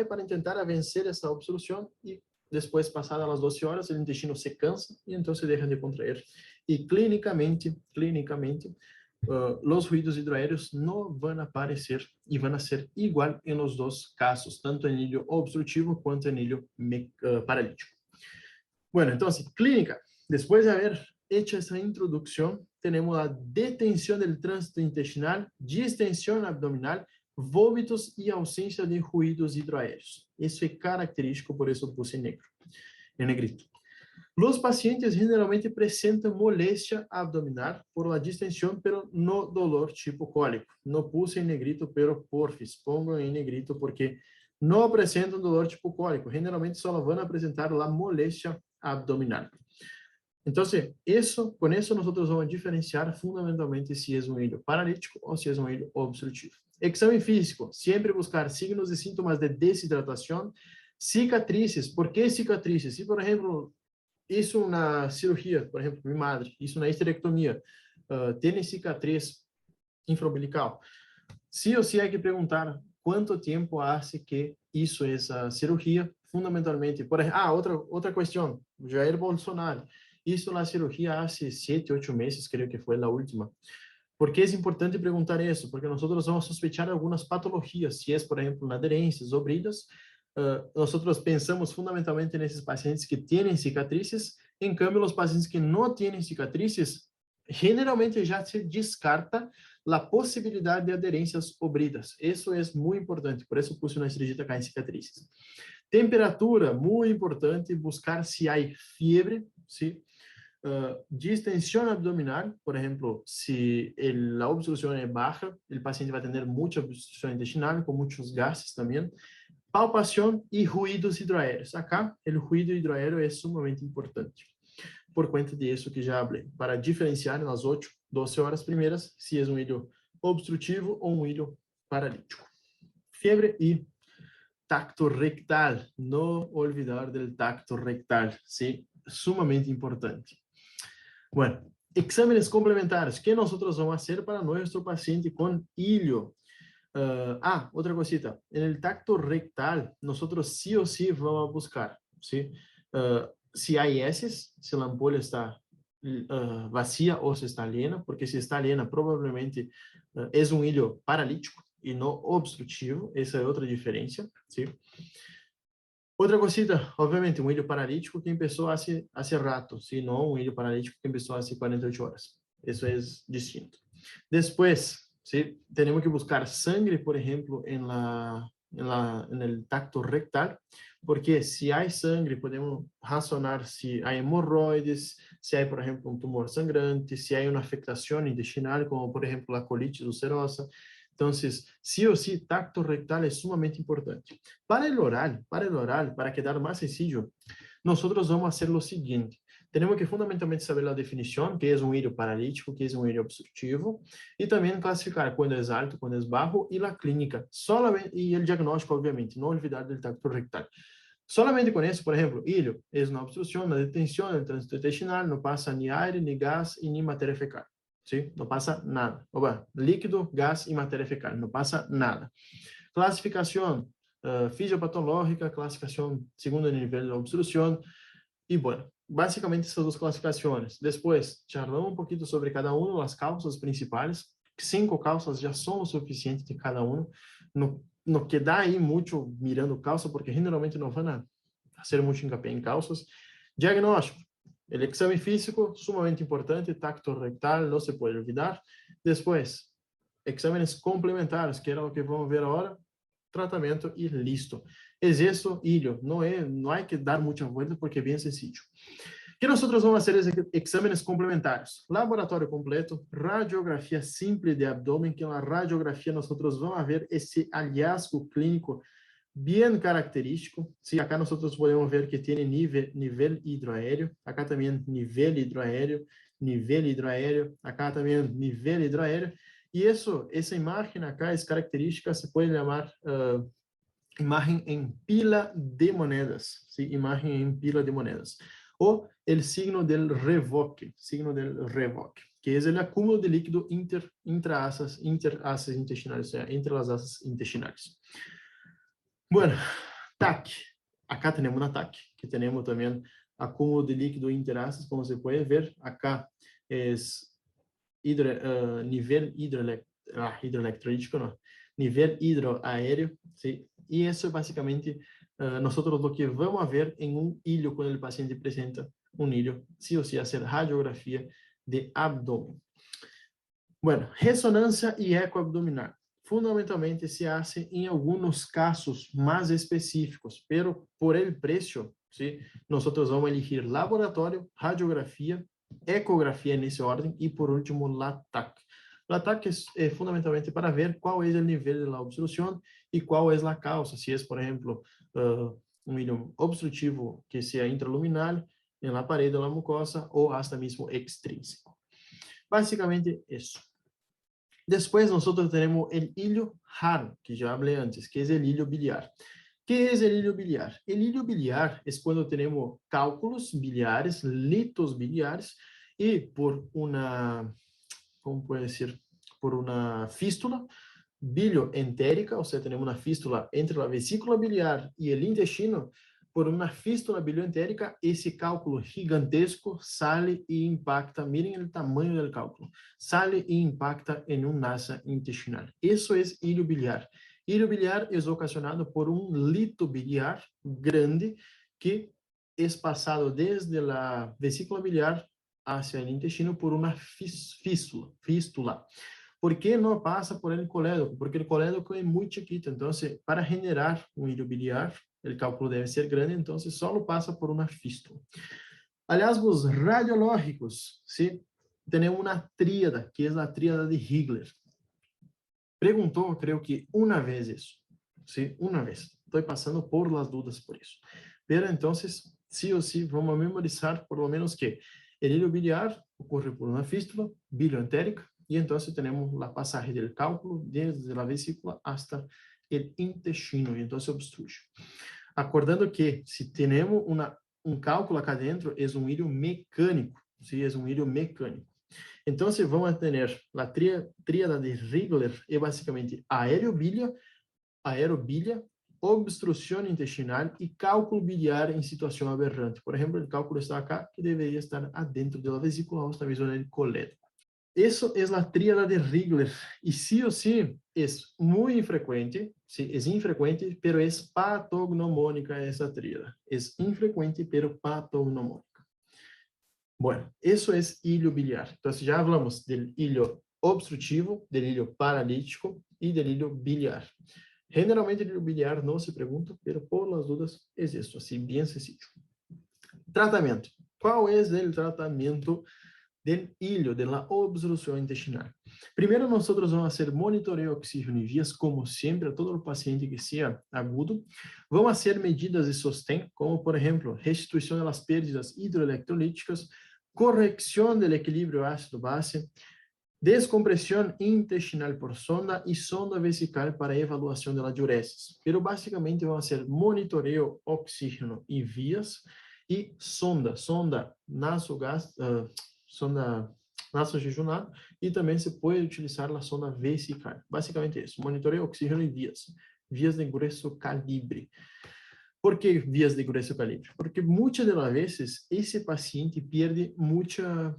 para tentar vencer essa obstrução e depois, passadas as 12 horas, o intestino se cansa e então se deixa de contrair. E clinicamente, os ruídos hidroaéreos não vão aparecer e vão ser igual em los dois casos, tanto em ilho obstrutivo quanto em ilho paralítico. Bueno, então, clínica. Depois de haver hecho essa introdução, temos a detenção do trânsito intestinal, distensão abdominal, vômitos e ausência de ruídos hidroaéreos. Isso é característico, por isso eu puse em negro, em negrito. Os pacientes generalmente apresentam moléstia abdominal por la distensão, pero no dolor tipo cólico. Não puse em negrito, pero porfis, pongo em negrito porque não apresentam dolor tipo cólico. Generalmente só vão apresentar a moléstia abdominal. Então, com isso nós vamos diferenciar fundamentalmente se é um ilho paralítico ou se é um ilho obstrutivo. Exame físico, sempre buscar signos e sintomas de desidratação, cicatrizes. ¿Por que cicatrizes? Se, por exemplo, isso na cirurgia, por exemplo, minha madre, isso na esterectomia, tem cicatriz infraumbilical, sim ou sim há que perguntar quanto tempo há que isso é essa cirurgia, fundamentalmente. Por exemplo, outra questão, Jair Bolsonaro, isso na cirurgia há 7, 8 meses, creio que foi a última. ¿Por qué es importante preguntar eso? Porque nosotros vamos a sospechar algunas patologías, si es, por ejemplo, adherencias o bridas. Nosotros pensamos fundamentalmente en esos pacientes que tienen cicatrices. En cambio, los pacientes que no tienen cicatrices, generalmente ya se descarta la posibilidad de adherencias o bridas. Eso es muy importante, por eso puse una estrellita acá en cicatrices. Temperatura, muy importante, buscar si hay fiebre, ¿sí? Distensão abdominal, por exemplo, se a obstrução é baixa, o paciente vai ter muita obstrução intestinal, com muitos gases também. Palpación y ruídos hidroaéreos. Acá, el ruido hidroaéreo es sumamente importante, por cuenta de eso que ya hablé, para diferenciar nas 8, 12 horas primeiras se é um ilho obstrutivo ou um ilho paralítico. Fiebre y tacto rectal. No olvidar del tacto rectal, ¿sí? Sumamente importante. Bueno, exámenes complementares. ¿Qué nosotros vamos a hacer para nuestro paciente con ilio? Otra cosita. En el tacto rectal, nosotros sí o sí vamos a buscar, ¿sí? Si hay heces, si la ampolla está vacía o si está llena, porque si está llena, probablemente es un ilio paralítico y no obstrutivo. Esa es otra diferencia, ¿sí? Outra cosita, obviamente, um ilho paralítico que empezó hace rato, ¿sí? No un ilho paralítico que empezó hace 48 horas. Eso es distinto. Después, ¿sí? Tenemos que buscar sangre, por ejemplo, en el tacto rectal, porque si hay sangre, podemos razonar si hay hemorroides, si hay, por ejemplo, un tumor sangrante, si hay una afectación intestinal, como por ejemplo la colitis ulcerosa. Entonces, sí o sí, tacto rectal es sumamente importante. Para el oral, para quedar más sencillo, nosotros vamos a hacer lo siguiente. Tenemos que fundamentalmente saber la definición, que es un ilho paralítico, que es un ilho obstrutivo, y también clasificar cuando es alto, cuando es bajo, y la clínica, solamente, y el diagnóstico, obviamente, no olvidar del tacto rectal. Solamente con eso, por ejemplo, ilho es una obstrucción, una detención del tránsito intestinal, no pasa ni aire, ni gas y ni materia fecal. ¿Sí? No pasa nada. Líquido, gas y materia fecal, no pasa nada. Clasificación fisiopatológica, clasificación segundo nivel de obstrucción, y bueno, básicamente esas dos clasificaciones. Después, charlamos un poquito sobre cada uno, las causas principales. 5 causas ya son lo suficiente de cada uno. No queda ahí mucho mirando causa, porque generalmente no van a hacer mucho hincapié en causas. Diagnóstico. El examen físico, sumamente importante, tacto rectal, no se puede olvidar. Después, exámenes complementares, que era lo que vamos a ver ahora, tratamento y listo. Es eso, ilho. No hay que dar mucha vuelta porque es bien sencillo. ¿Qué nosotros vamos a hacer es exámenes complementarios? Laboratorio completo, radiografía simple de abdomen, que en la radiografía nosotros vamos a ver ese hallazgo clínico bien característico. Sí, acá nosotros podemos ver que tiene nivel hidroaéreo, acá también nivel hidroaéreo, acá también nivel hidroaéreo. Y esa imagen acá es característica, se puede llamar imagen en pila de monedas, ¿sí? Imagen en pila de monedas. O el signo del revoque, que es el acúmulo de líquido interasas intestinales, o sea, entre las asas intestinales. Bueno, TAC. Acá tenemos una TAC, que tenemos también acúmulo de líquido interasas, como se puede ver. Acá es nivel hidroelectrolítico, no, nivel hidroaéreo, ¿sí? Y eso básicamente nosotros lo que vamos a ver en un ilho cuando el paciente presenta un ilho, sí o sí hacer radiografía de abdomen. Bueno, resonancia y eco abdominal. Fundamentalmente se hace en algunos casos más específicos, pero por el precio, ¿sí? Nosotros vamos a elegir laboratorio, radiografía, ecografía en ese orden y por último la TAC. La TAC es fundamentalmente para ver cuál es el nivel de la obstrucción y cuál es la causa, si es, por ejemplo, un ilho obstrutivo que sea intraluminal en la pared de la mucosa o hasta mismo extrínseco. Básicamente eso. Después nosotros tenemos el hilo raro, que ya hablé antes, que es el hilo biliar. ¿Qué es el hilo biliar? El hilo biliar es cuando tenemos cálculos biliares, litos biliares, y por una, ¿cómo puede decir? Por una fístula bilioentérica, o sea, tenemos una fístula entre la vesícula biliar y el intestino. Por una fístula bilioentérica, ese cálculo gigantesco sale e impacta, miren el tamaño del cálculo, sale e impacta en un asa intestinal. Eso es hilo biliar. Hilo biliar es ocasionado por un lito biliar grande que es pasado desde la vesícula biliar hacia el intestino por una fístula. ¿Por qué no pasa por el colédoco? Porque el colédoco es muy chiquito, entonces para generar un hilo biliar, el cálculo debe ser grande, entonces solo pasa por una fístula. Hallazgos radiológicos, ¿sí? Tenemos una tríada, que es la tríada de Higler. Preguntó, creo que una vez eso, ¿sí? Una vez. estoy pasando por las dudas por eso. Pero entonces, sí o sí, vamos a memorizar por lo menos que el hilo biliar ocurre por una fístula bilioentérica y entonces tenemos la pasaje del cálculo desde la vesícula hasta el intestino y entonces obstruye. Acordando que si tenemos un cálculo acá dentro, es un hilo mecánico, ¿sí? Es un hilo mecánico. Entonces vamos a tener la tríada de Rigler, es básicamente aerobilia, obstrucción intestinal y cálculo biliar en situación aberrante. Por ejemplo, el cálculo está acá, que debería estar adentro de la vesícula o también en el colédoco. Eso es la tríada de Rigler y sí o sí es muy infrecuente, sí, es infrecuente, pero es patognomónica esa tríada. Es infrecuente, pero patognomónica. Bueno, eso es hilo biliar. Entonces ya hablamos del hilo obstrutivo, del hilo paralítico y del hilo biliar. Generalmente el hilo biliar no se pregunta, pero por las dudas es esto, así bien sencillo. Tratamento. ¿Cuál es el tratamiento del hilo, de la obstrucción intestinal? Primero nosotros vamos a hacer monitoreo de oxígeno y vías, como siempre, a todo el paciente que sea agudo. Vamos a hacer medidas de sostén, como por ejemplo, restitución de las pérdidas hidroelectrolíticas, corrección del equilibrio ácido-base, descompresión intestinal por sonda y sonda vesical para evaluación de la diuresis. Pero básicamente vamos a hacer monitoreo, oxígeno y vías y sonda sonda nasojejunal y también se puede utilizar la sonda vesical. Básicamente eso, monitoreo, oxígeno y vías de grueso calibre. ¿Por qué vías de grueso calibre? Porque muchas de las veces ese paciente pierde mucho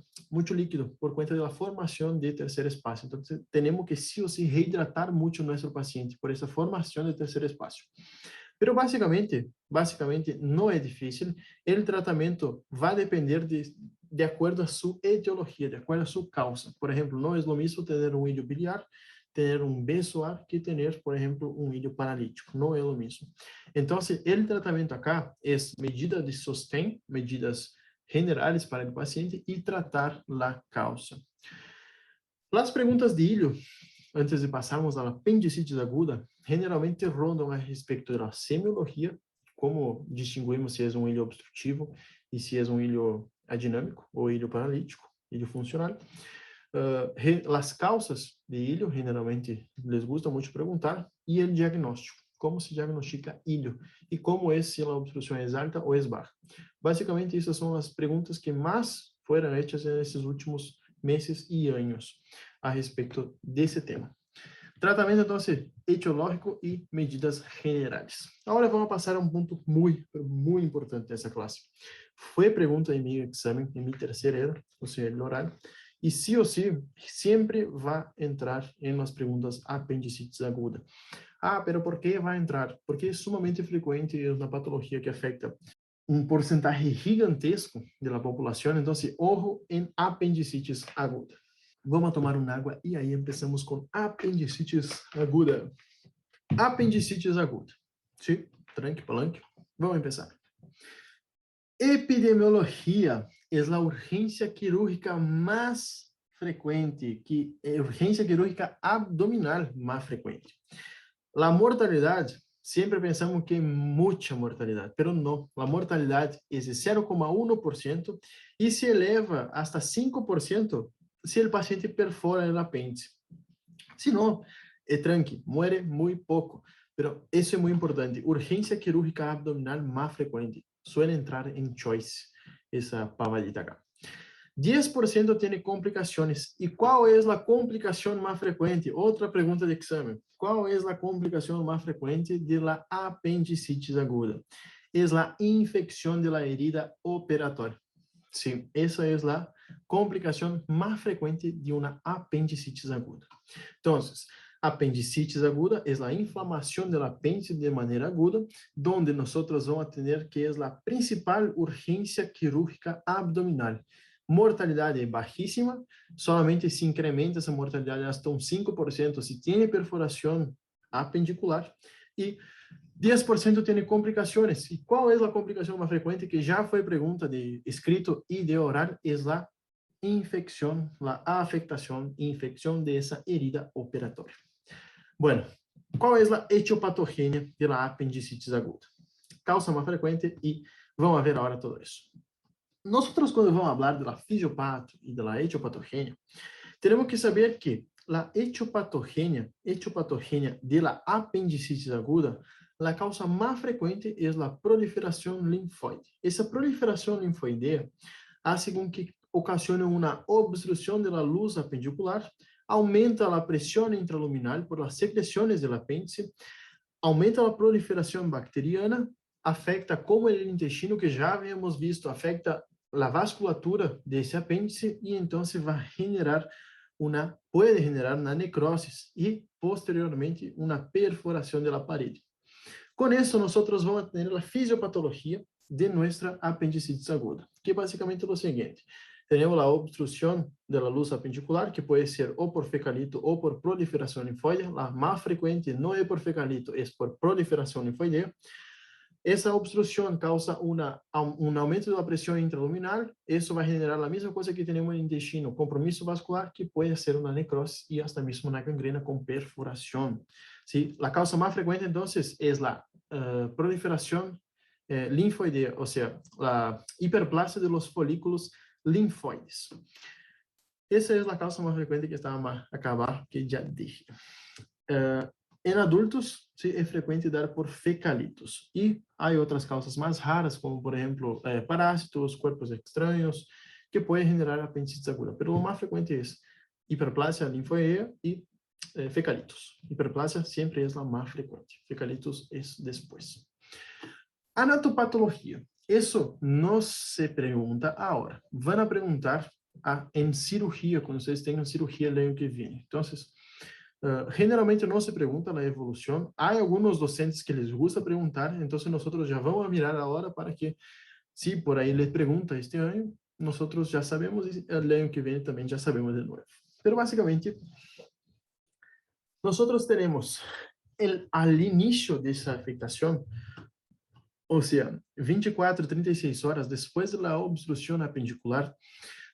líquido por cuenta de la formación de tercer espacio. Entonces, tenemos que sí o sí rehidratar mucho nuestro paciente por esa formación de tercer espacio. Pero básicamente no es difícil. El tratamiento va a depender de acuerdo a su etiología, de acuerdo a su causa. Por ejemplo, no es lo mismo tener un hilo biliar, tener un BSOA, que tener, por ejemplo, un hilo paralítico. No es lo mismo. Entonces, el tratamiento acá es medidas de sostén, medidas generales para el paciente y tratar la causa. Las preguntas de hilo, antes de pasarmos a la apendicitis aguda, generalmente rondam a respeito da semiologia, como distinguimos se é um hilo obstrutivo e se é um hilo adinâmico ou hilo paralítico, hilo funcional. As causas de hilo, generalmente les gusta muito perguntar, e o diagnóstico, como se diagnostica hilo e como é se a obstrução é alta ou é baixa. Basicamente, essas são as perguntas que mais foram hechas nesses últimos meses y años a respecto de ese tema. Tratamiento entonces etiológico y medidas generales. Ahora vamos a pasar a un punto muy importante de esa clase. Fue pregunta en mi examen, en mi tercera era, o sea, el oral, y sí o sí, siempre va a entrar en las preguntas apendicitis aguda. Ah, pero ¿por qué va a entrar? Porque es sumamente frecuente, es una patología que afecta un porcentaje gigantesco de la población, entonces ojo en apendicitis aguda. Vamos a tomar un agua y ahí empezamos con apendicitis aguda. Apendicitis aguda. ¿Sí? Tranqui, palanque. Vamos a empezar. Epidemiología es la urgencia quirúrgica más frecuente, urgencia quirúrgica abdominal más frecuente. La mortalidad, siempre pensamos que mucha mortalidad, pero no. La mortalidad es de 0,1% y se eleva hasta 5% si el paciente perfora el apéndice. Si no, tranqui, muere muy poco. Pero eso es muy importante. Urgencia quirúrgica abdominal más frecuente. Suele entrar en choice esa pavadita acá. 10% tiene complicaciones. ¿Y cuál es la complicación más frecuente? Otra pregunta de examen. ¿Cuál es la complicación más frecuente de la apendicitis aguda? Es la infección de la herida operatoria. Sí, esa es la complicación más frecuente de una apendicitis aguda. Entonces, apendicitis aguda es la inflamación del apéndice de manera aguda, donde nosotros vamos a tener que es la principal urgencia quirúrgica abdominal. Mortalidade bajísima, solamente se incrementa essa mortalidade hasta un 5% si tiene perforación apendicular y 10% tiene complicaciones. ¿Y cuál es la complicación más frecuente? Que ya fue pregunta de escrito y de oral, es la infección, la afectación, infección de esa herida operatoria. Bueno, ¿Cuál es la etiopatogenia de la apendicitis aguda? Causa más frecuente y vamos a ver ahora todo eso. Nosotros cuando vamos a hablar de la fisiopato y de la etiopatogenia, tenemos que saber que la etiopatogenia de la apendicitis aguda, la causa más frecuente es la proliferación linfoide. Esa proliferación linfoidea hace con que ocasione una obstrucción de la luz apendicular, aumenta la presión intraluminal por las secreciones del apéndice, aumenta la proliferación bacteriana, afecta como el intestino, que ya habíamos visto, afecta la vasculatura de ese apéndice y entonces puede generar una necrosis y posteriormente una perforación de la pared. Con eso nosotros vamos a tener la fisiopatología de nuestra apendicitis aguda, que básicamente es lo siguiente. Tenemos la obstrucción de la luz apendicular, que puede ser o por fecalito o por proliferación linfoidea. La más frecuente no es por fecalito, es por proliferación linfoidea. Esa obstrucción causa un aumento de la presión intraluminal. Eso va a generar la misma cosa que tenemos en el intestino, compromiso vascular, que puede ser una necrosis y hasta mismo una gangrena con perforación. ¿Sí? La causa más frecuente entonces es la proliferación linfoidea, o sea, la hiperplasia de los folículos linfoides. Esa es la causa más frecuente que estaba a acabar, que ya dije. En adultos, sí, es frecuente dar por fecalitos. Y hay otras causas más raras, como por ejemplo, parásitos, cuerpos extraños, que pueden generar apendicitis aguda. Pero lo más frecuente es hiperplasia linfoidea y fecalitos. Hiperplasia siempre es la más frecuente. Fecalitos es después. Anatopatología. Eso no se pregunta ahora. Van a preguntar en cirugía, cuando ustedes tengan cirugía el año que viene. Entonces, generalmente no se pregunta la evolución. Hay algunos docentes que les gusta preguntar, entonces nosotros ya vamos a mirar ahora para que, si por ahí les pregunta este año, nosotros ya sabemos y el año que viene también ya sabemos de nuevo. Pero básicamente, nosotros tenemos al inicio de esa afectación, o sea, 24, 36 horas después de la obstrucción apendicular,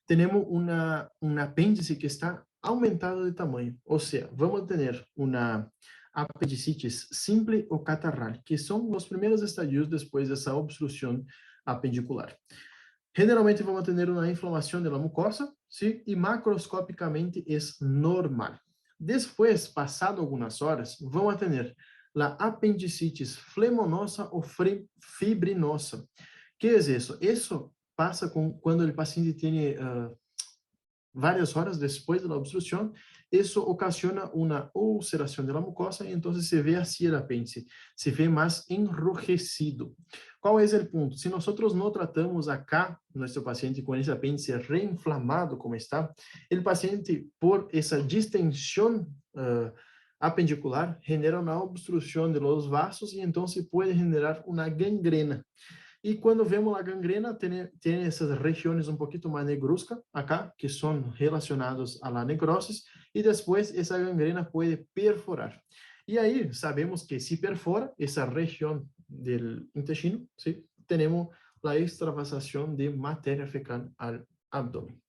tenemos un apéndice que está aumentado de tamaño. O sea, vamos a tener una apendicitis simple o catarral, que son los primeros estadios después de esa obstrucción apendicular. Generalmente vamos a tener una inflamación de la mucosa, ¿sí? Y macroscópicamente es normal. Después, pasado algunas horas, vamos a tener la apendicitis flemonosa o fibrinosa. ¿Qué es eso? Eso pasa cuando el paciente tiene varias horas después de la obstrucción. Eso ocasiona una ulceración de la mucosa y entonces se ve así el apéndice, se ve más enrojecido. ¿Cuál es el punto? Si nosotros no tratamos acá nuestro paciente con ese apéndice reinflamado como está, el paciente por esa distensión apendicular genera una obstrucción de los vasos y entonces puede generar una gangrena. Y cuando vemos la gangrena, tiene esas regiones un poquito más negruzcas acá, que son relacionadas a la necrosis, y después esa gangrena puede perforar. Y ahí sabemos que si perfora esa región del intestino, ¿sí? Tenemos la extravasación de materia fecal al abdomen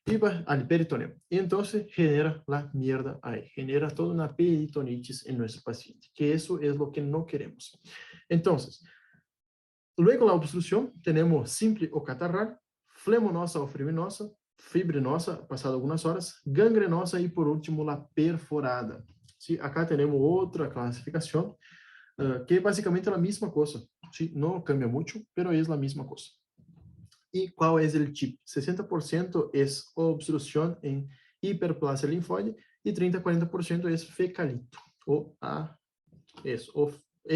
y al peritoneo. Y entonces genera la mierda ahí, genera toda una peritonitis en nuestro paciente, que eso es lo que no queremos. Entonces, luego la obstrucción, tenemos simple o catarral, flemonosa o fibrinosa, pasado algunas horas, gangrenosa y por último la perforada. ¿Sí? Acá tenemos otra clasificación que es básicamente la misma cosa. ¿Sí? No cambia mucho, pero es la misma cosa. ¿Y cuál es el chip? 60% es obstrucción en hiperplasia linfoide y 30-40% es fecalito. O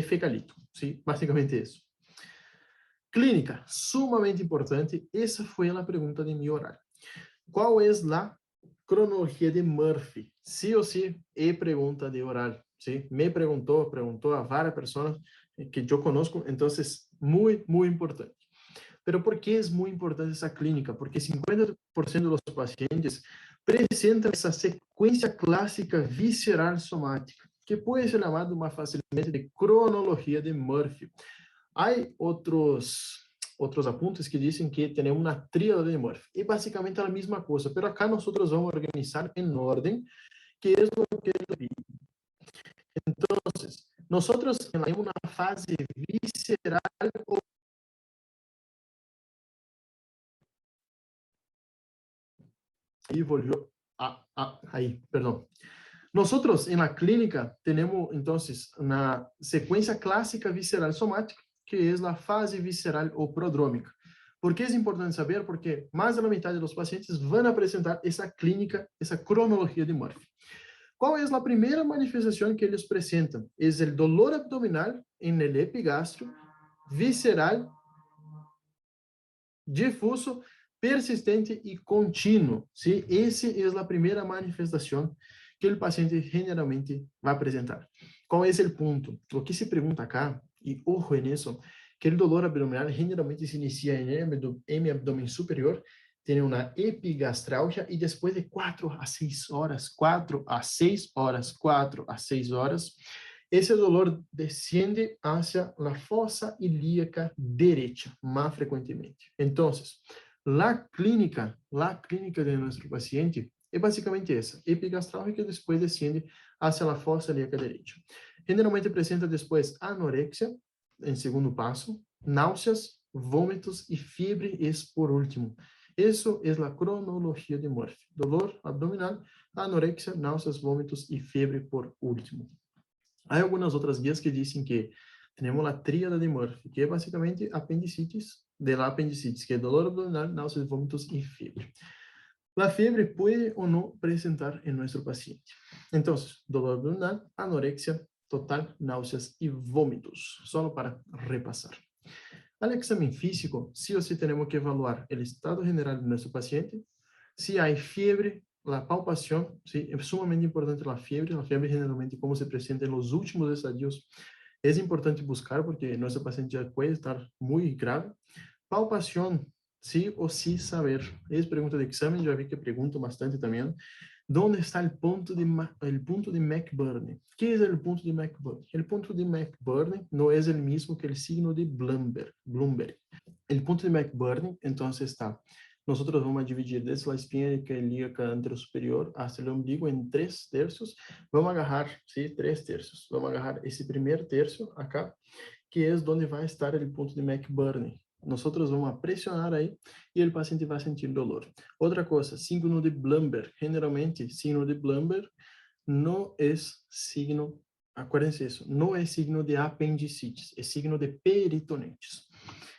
fecalito. ¿Sí? Básicamente eso. Clínica, sumamente importante. Esa fue la pregunta de mi horario. ¿Cuál es la cronología de Murphy? Sí o sí, es pregunta de horario. ¿Sí? Me preguntó a varias personas que yo conozco, entonces, muy, muy importante. Pero ¿por qué es muy importante esa clínica? Porque 50% de los pacientes presentan esa secuencia clásica visceral somática, que puede ser llamada más fácilmente de cronología de Murphy. Hay otros apuntes que dicen que tenemos una tríada de Murphy. Y básicamente la misma cosa, pero acá nosotros vamos a organizar en orden, que es lo que yo vi. Entonces, Nosotros en una fase visceral o ahí volvió. Ahí, perdón. Nosotros en la clínica tenemos entonces una secuencia clásica visceral somática, que es la fase visceral o prodrómica. ¿Por qué es importante saber? Porque más de la mitad de los pacientes van a presentar esa clínica, esa cronología de Murphy. ¿Cuál es la primera manifestación que ellos presentan? Es el dolor abdominal en el epigastrio, visceral, difuso, persistente y continuo. ¿Sí? Esa es la primera manifestación que el paciente generalmente va a presentar. ¿Cuál es el punto? Lo que se pregunta acá, y ojo en eso, que el dolor abdominal generalmente se inicia en el abdomen superior, tiene una epigastralgia y después de 4 a 6 horas, 4 a 6 horas, 4 a 6 horas, ese dolor desciende hacia la fosa ilíaca derecha, más frecuentemente. Entonces, la clínica de nuestro paciente es básicamente esa, epigastralgia que después desciende hacia la fosa ilíaca derecha. Generalmente presenta después anorexia, en segundo paso, náuseas, vómitos y fiebre es por último. Eso es la cronología de Murphy. Dolor abdominal, anorexia, náuseas, vómitos y fiebre por último. Hay algunas otras guías que dicen que tenemos la tríada de Murphy, que es básicamente apendicitis, de la apendicitis, que es dolor abdominal, náuseas, vómitos y fiebre. La fiebre puede o no presentar en nuestro paciente. Entonces, dolor abdominal, anorexia, total, náuseas y vómitos, solo para repasar. Al examen físico, sí o sí tenemos que evaluar el estado general de nuestro paciente, si hay fiebre, la palpación, ¿sí? Es sumamente importante la fiebre generalmente como se presenta en los últimos estadios, es importante buscar porque nuestro paciente ya puede estar muy grave. Palpación, sí o sí saber, es pregunta de examen, ya vi que pregunto bastante también, ¿dónde está el punto de McBurney? ¿Qué es el punto de McBurney? El punto de McBurney no es el mismo que el signo de Bloomberg. El punto de McBurney, entonces está, nosotros vamos a dividir desde la espina ilíaca anterosuperior hasta el ombligo en 3 tercios. Vamos a agarrar, ¿sí? 3 tercios. Vamos a agarrar ese primer tercio acá, que es donde va a estar el punto de McBurney. Nosotros vamos a presionar ahí y el paciente va a sentir dolor. Otra cosa, signo de Bloomberg. Generalmente, signo de Bloomberg no es signo, acuérdense eso, no es signo de apendicitis, es signo de peritonitis.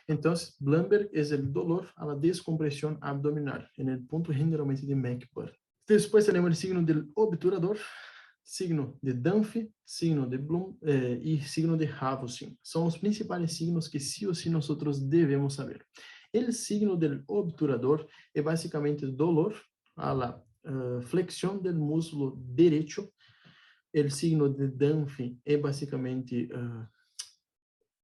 Entonces, Bloomberg es el dolor a la descompresión abdominal, en el punto generalmente de McBurney. Después tenemos el signo del obturador, signo de Dunphy, signo de Bloom y signo de Havosin. Son los principales signos que sí o sí nosotros debemos saber. El signo del obturador es básicamente dolor a la flexión del muslo derecho. El signo de Dunphy es básicamente...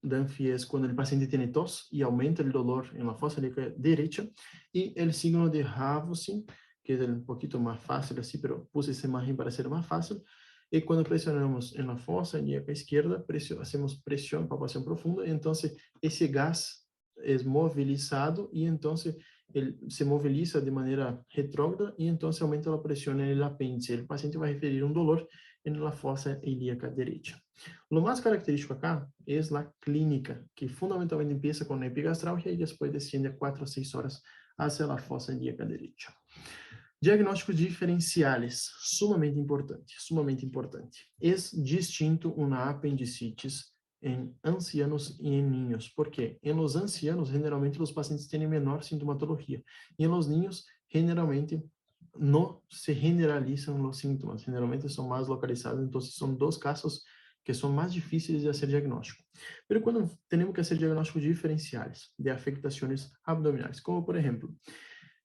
Dunphy es cuando el paciente tiene tos y aumenta el dolor en la fosa ilíaca derecha. Y el signo de Havosin, que es un poquito más fácil así, pero puse esa imagen para ser más fácil. Y cuando presionamos en la fosa ilíaca izquierda, hacemos presión, palpación profunda, y entonces ese gas es movilizado y entonces se moviliza de manera retrógrada y entonces aumenta la presión en el apéndice. El paciente va a referir un dolor en la fosa ilíaca derecha. Lo más característico acá es la clínica, que fundamentalmente empieza con epigastralgia y después desciende a 4 a 6 horas hacia la fosa ilíaca derecha. Diagnósticos diferenciales, sumamente importante. Es distinto una apendicitis en ancianos y en niños. ¿Por qué? En los ancianos, generalmente los pacientes tienen menor sintomatología y en los niños, generalmente, no se generalizan los síntomas, generalmente son más localizados, entonces son 2 casos que son más difíciles de hacer diagnóstico. Pero cuando tenemos que hacer diagnósticos diferenciales de afectaciones abdominales, como por ejemplo,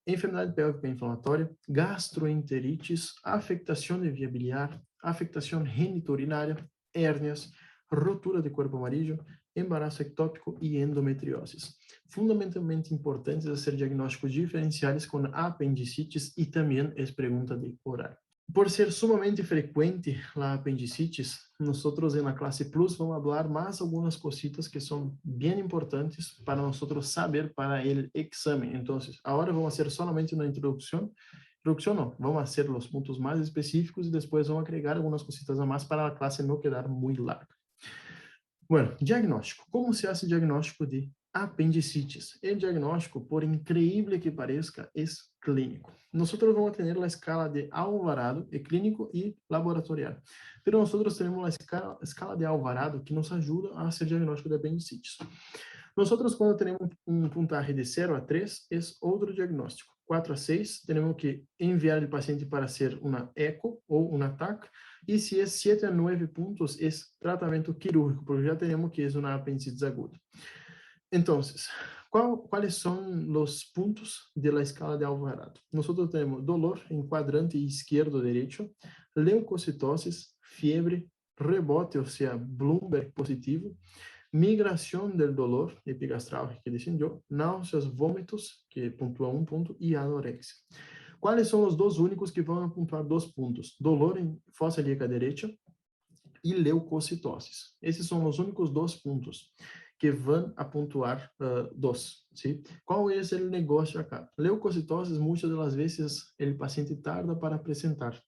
enfermedade pélvica inflamatória, gastroenterites, afectação de via biliar, afectação geniturinária, hérnias, rotura de corpo amarillo, embaraço ectópico e endometrioses. Fundamentalmente importantes hacer diagnósticos diferenciais com apendicitis e também é pergunta de horário. Por ser sumamente frecuente la apendicitis, nosotros en la clase Plus vamos a hablar más algunas cositas que son bien importantes para nosotros saber para el examen. Entonces, ahora vamos a hacer solamente una introducción. Introducción no, vamos a hacer los puntos más específicos y después vamos a agregar algunas cositas a más para la clase no quedar muy larga. Bueno, diagnóstico. ¿Cómo se hace diagnóstico de apendicitis? El diagnóstico, por increíble que parezca, es clínico. Nosotros vamos a tener la escala de Alvarado, clínico y laboratorial. Pero nosotros tenemos la escala de Alvarado que nos ayuda a hacer diagnóstico de apendicitis. Nosotros, cuando tenemos un puntaje de 0 a 3, es otro diagnóstico. 4 a 6, tenemos que enviar el paciente para hacer una eco o un TAC. Y si es 7 a 9 puntos, es tratamiento quirúrgico, porque ya tenemos que es una apendicitis aguda. Entonces, ¿cuáles son los puntos de la escala de Alvarado? Nosotros tenemos dolor en cuadrante izquierdo-derecho, leucocitosis, fiebre, rebote, o sea, Bloomberg positivo, migración del dolor epigastral, que descendió, náuseas, vômitos, que puntúa 1 punto, y anorexia. ¿Cuáles son los dos únicos que van a puntuar 2 puntos? Dolor en fosa ilíaca derecha y leucocitosis. Esses são os únicos 2 pontos que vão a pontuar 2, ¿sí? Qual é o negócio acá? Leucocitosis, muitas das vezes, o paciente tarda para apresentar.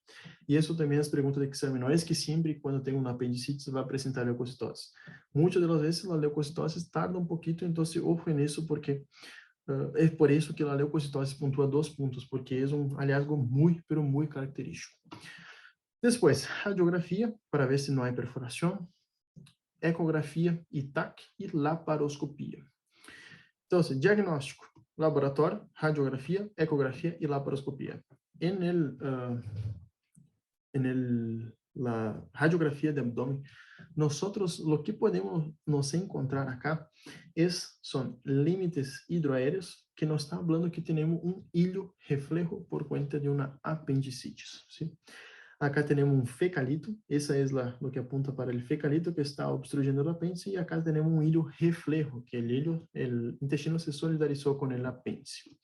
E isso também é pergunta de exame. Não é que sempre, quando tem uma apendicite, vai apresentar leucocitose. Muitas das vezes, a leucocitose tarda um pouquinho, então, ojo nisso, porque é por isso que a leucocitose pontua 2 pontos, porque é hallazgo muito, pero muito característico. Depois, radiografia, para ver se não há perfuração, ecografia e TAC e laparoscopia. Então, diagnóstico, laboratório, radiografia, ecografia e laparoscopia. La radiografia de abdômen, nosotros lo que podemos nos encontrar acá son límites hidroaéreos que nos está hablando que tenemos un hilo reflejo por cuenta de una apendicitis, ¿sí? Acá tenemos un fecalito, esa es lo que apunta para el fecalito que está obstruyendo el apéndice, y acá tenemos un hilo reflejo, que el intestino se solidarizó con el apéndice.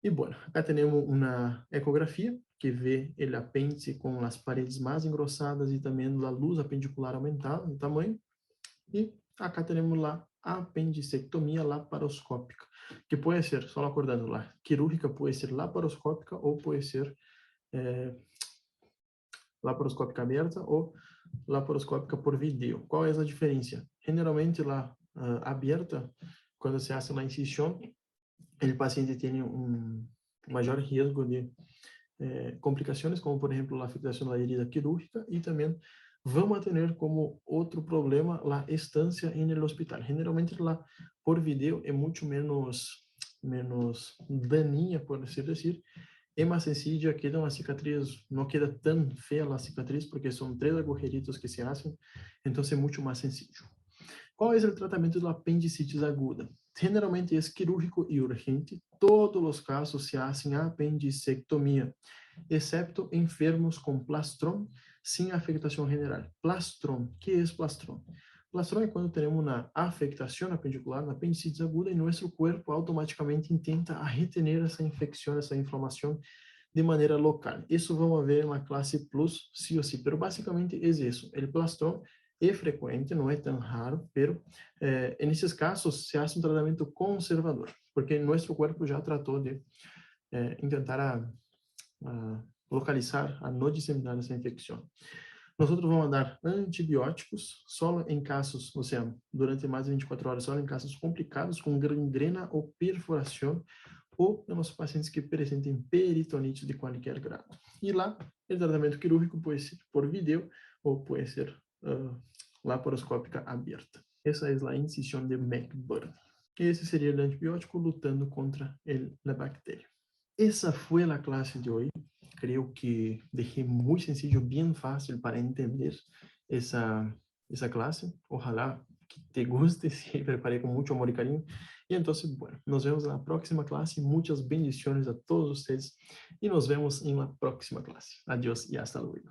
Y bueno, acá tenemos una ecografía que ve el apéndice con las paredes más engrosadas y también la luz apendicular aumentada de tamaño. Y acá tenemos la apendicectomía laparoscópica, que puede ser, solo acordando, la quirúrgica puede ser laparoscópica o puede ser laparoscópica abierta o laparoscópica por video. ¿Cuál es la diferencia? Generalmente la abierta, cuando se hace la incisión, el paciente tiene un mayor riesgo de complicaciones, como por ejemplo la afectación de la herida quirúrgica, y también vamos a tener como otro problema la estancia en el hospital. Generalmente la por video es mucho menos dañina, por así decir, es más sencilla, queda una cicatriz, no queda tan fea la cicatriz porque son 3 agujeritos que se hacen, entonces es mucho más sencillo. ¿Cuál es el tratamiento de la apendicitis aguda? Generalmente es quirúrgico y urgente. Todos los casos se hacen apendicectomía, excepto enfermos con plastrón sin afectación general. Plastrón, ¿qué es plastrón? Plastrón es cuando tenemos una afectación apendicular, una apendicitis aguda, y nuestro cuerpo automáticamente intenta retener esa infección, esa inflamación de manera local. Eso vamos a ver en la clase Plus, sí o sí, pero básicamente es eso. El plastrón es frecuente, no es tan raro, pero en esos casos se hace un tratamiento conservador, porque nuestro cuerpo ya trató de intentar localizar, a no diseminar esa infección. Nosotros vamos a dar antibióticos solo en casos, o sea, durante más de 24 horas, solo en casos complicados, con gangrena o perforación, o en los pacientes que presenten peritonitis de cualquier grado. Y el tratamiento quirúrgico puede ser por video o puede ser laparoscópica abierta. Esa es la incisión de McBurney. Ese sería el antibiótico lutando contra la bacteria. Esa fue la clase de hoy. Creo que dejé muy sencillo, bien fácil para entender esa clase. Ojalá que te guste, si preparé con mucho amor y cariño. Y entonces, bueno, nos vemos en la próxima clase. Muchas bendiciones a todos ustedes y nos vemos en la próxima clase. Adiós y hasta luego.